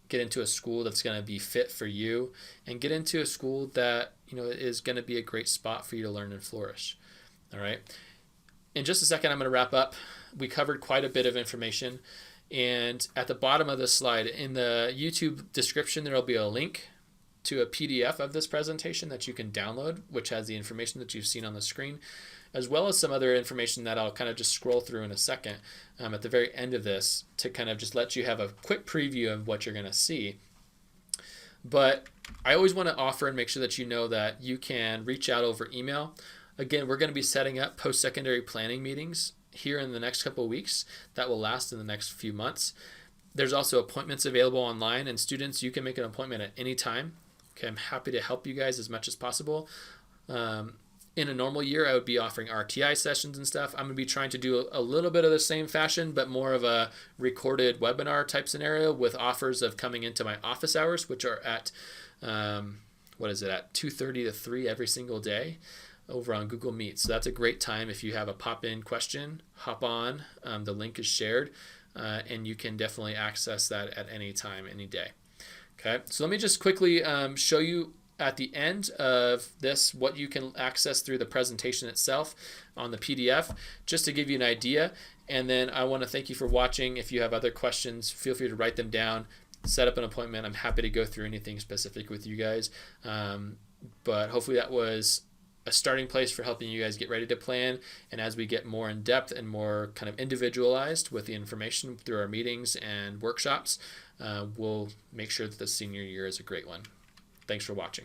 A: get into a school that's going to be fit for you, and get into a school that is going to be a great spot for you to learn and flourish. All right. In just a second, I'm going to wrap up. We covered quite a bit of information, and at the bottom of this slide, in the YouTube description, there will be a link to a PDF of this presentation that you can download, which has the information that you've seen on the screen, as well as some other information that I'll kind of just scroll through in a second at the very end of this to kind of just let you have a quick preview of what you're going to see. But I always want to offer and make sure that you know that you can reach out over email. Again, we're going to be setting up post-secondary planning meetings here in the next couple of weeks that will last in the next few months. There's also appointments available online, and students, you can make an appointment at any time. Okay, I'm happy to help you guys as much as possible. In a normal year, I would be offering RTI sessions and stuff. I'm going to be trying to do a little bit of the same fashion, but more of a recorded webinar type scenario with offers of coming into my office hours, which are at, at 2:30 to 3 every single day over on Google Meet. So that's a great time if you have a pop-in question, hop on. The link is shared, and you can definitely access that at any time, any day. Okay, so let me just quickly show you at the end of this what you can access through the presentation itself on the PDF, just to give you an idea. And then I want to thank you for watching. If you have other questions, feel free to write them down, set up an appointment. I'm happy to go through anything specific with you guys. But hopefully that was a starting place for helping you guys get ready to plan. And as we get more in depth and more kind of individualized with the information through our meetings and workshops, we'll make sure that the senior year is a great one. Thanks for watching.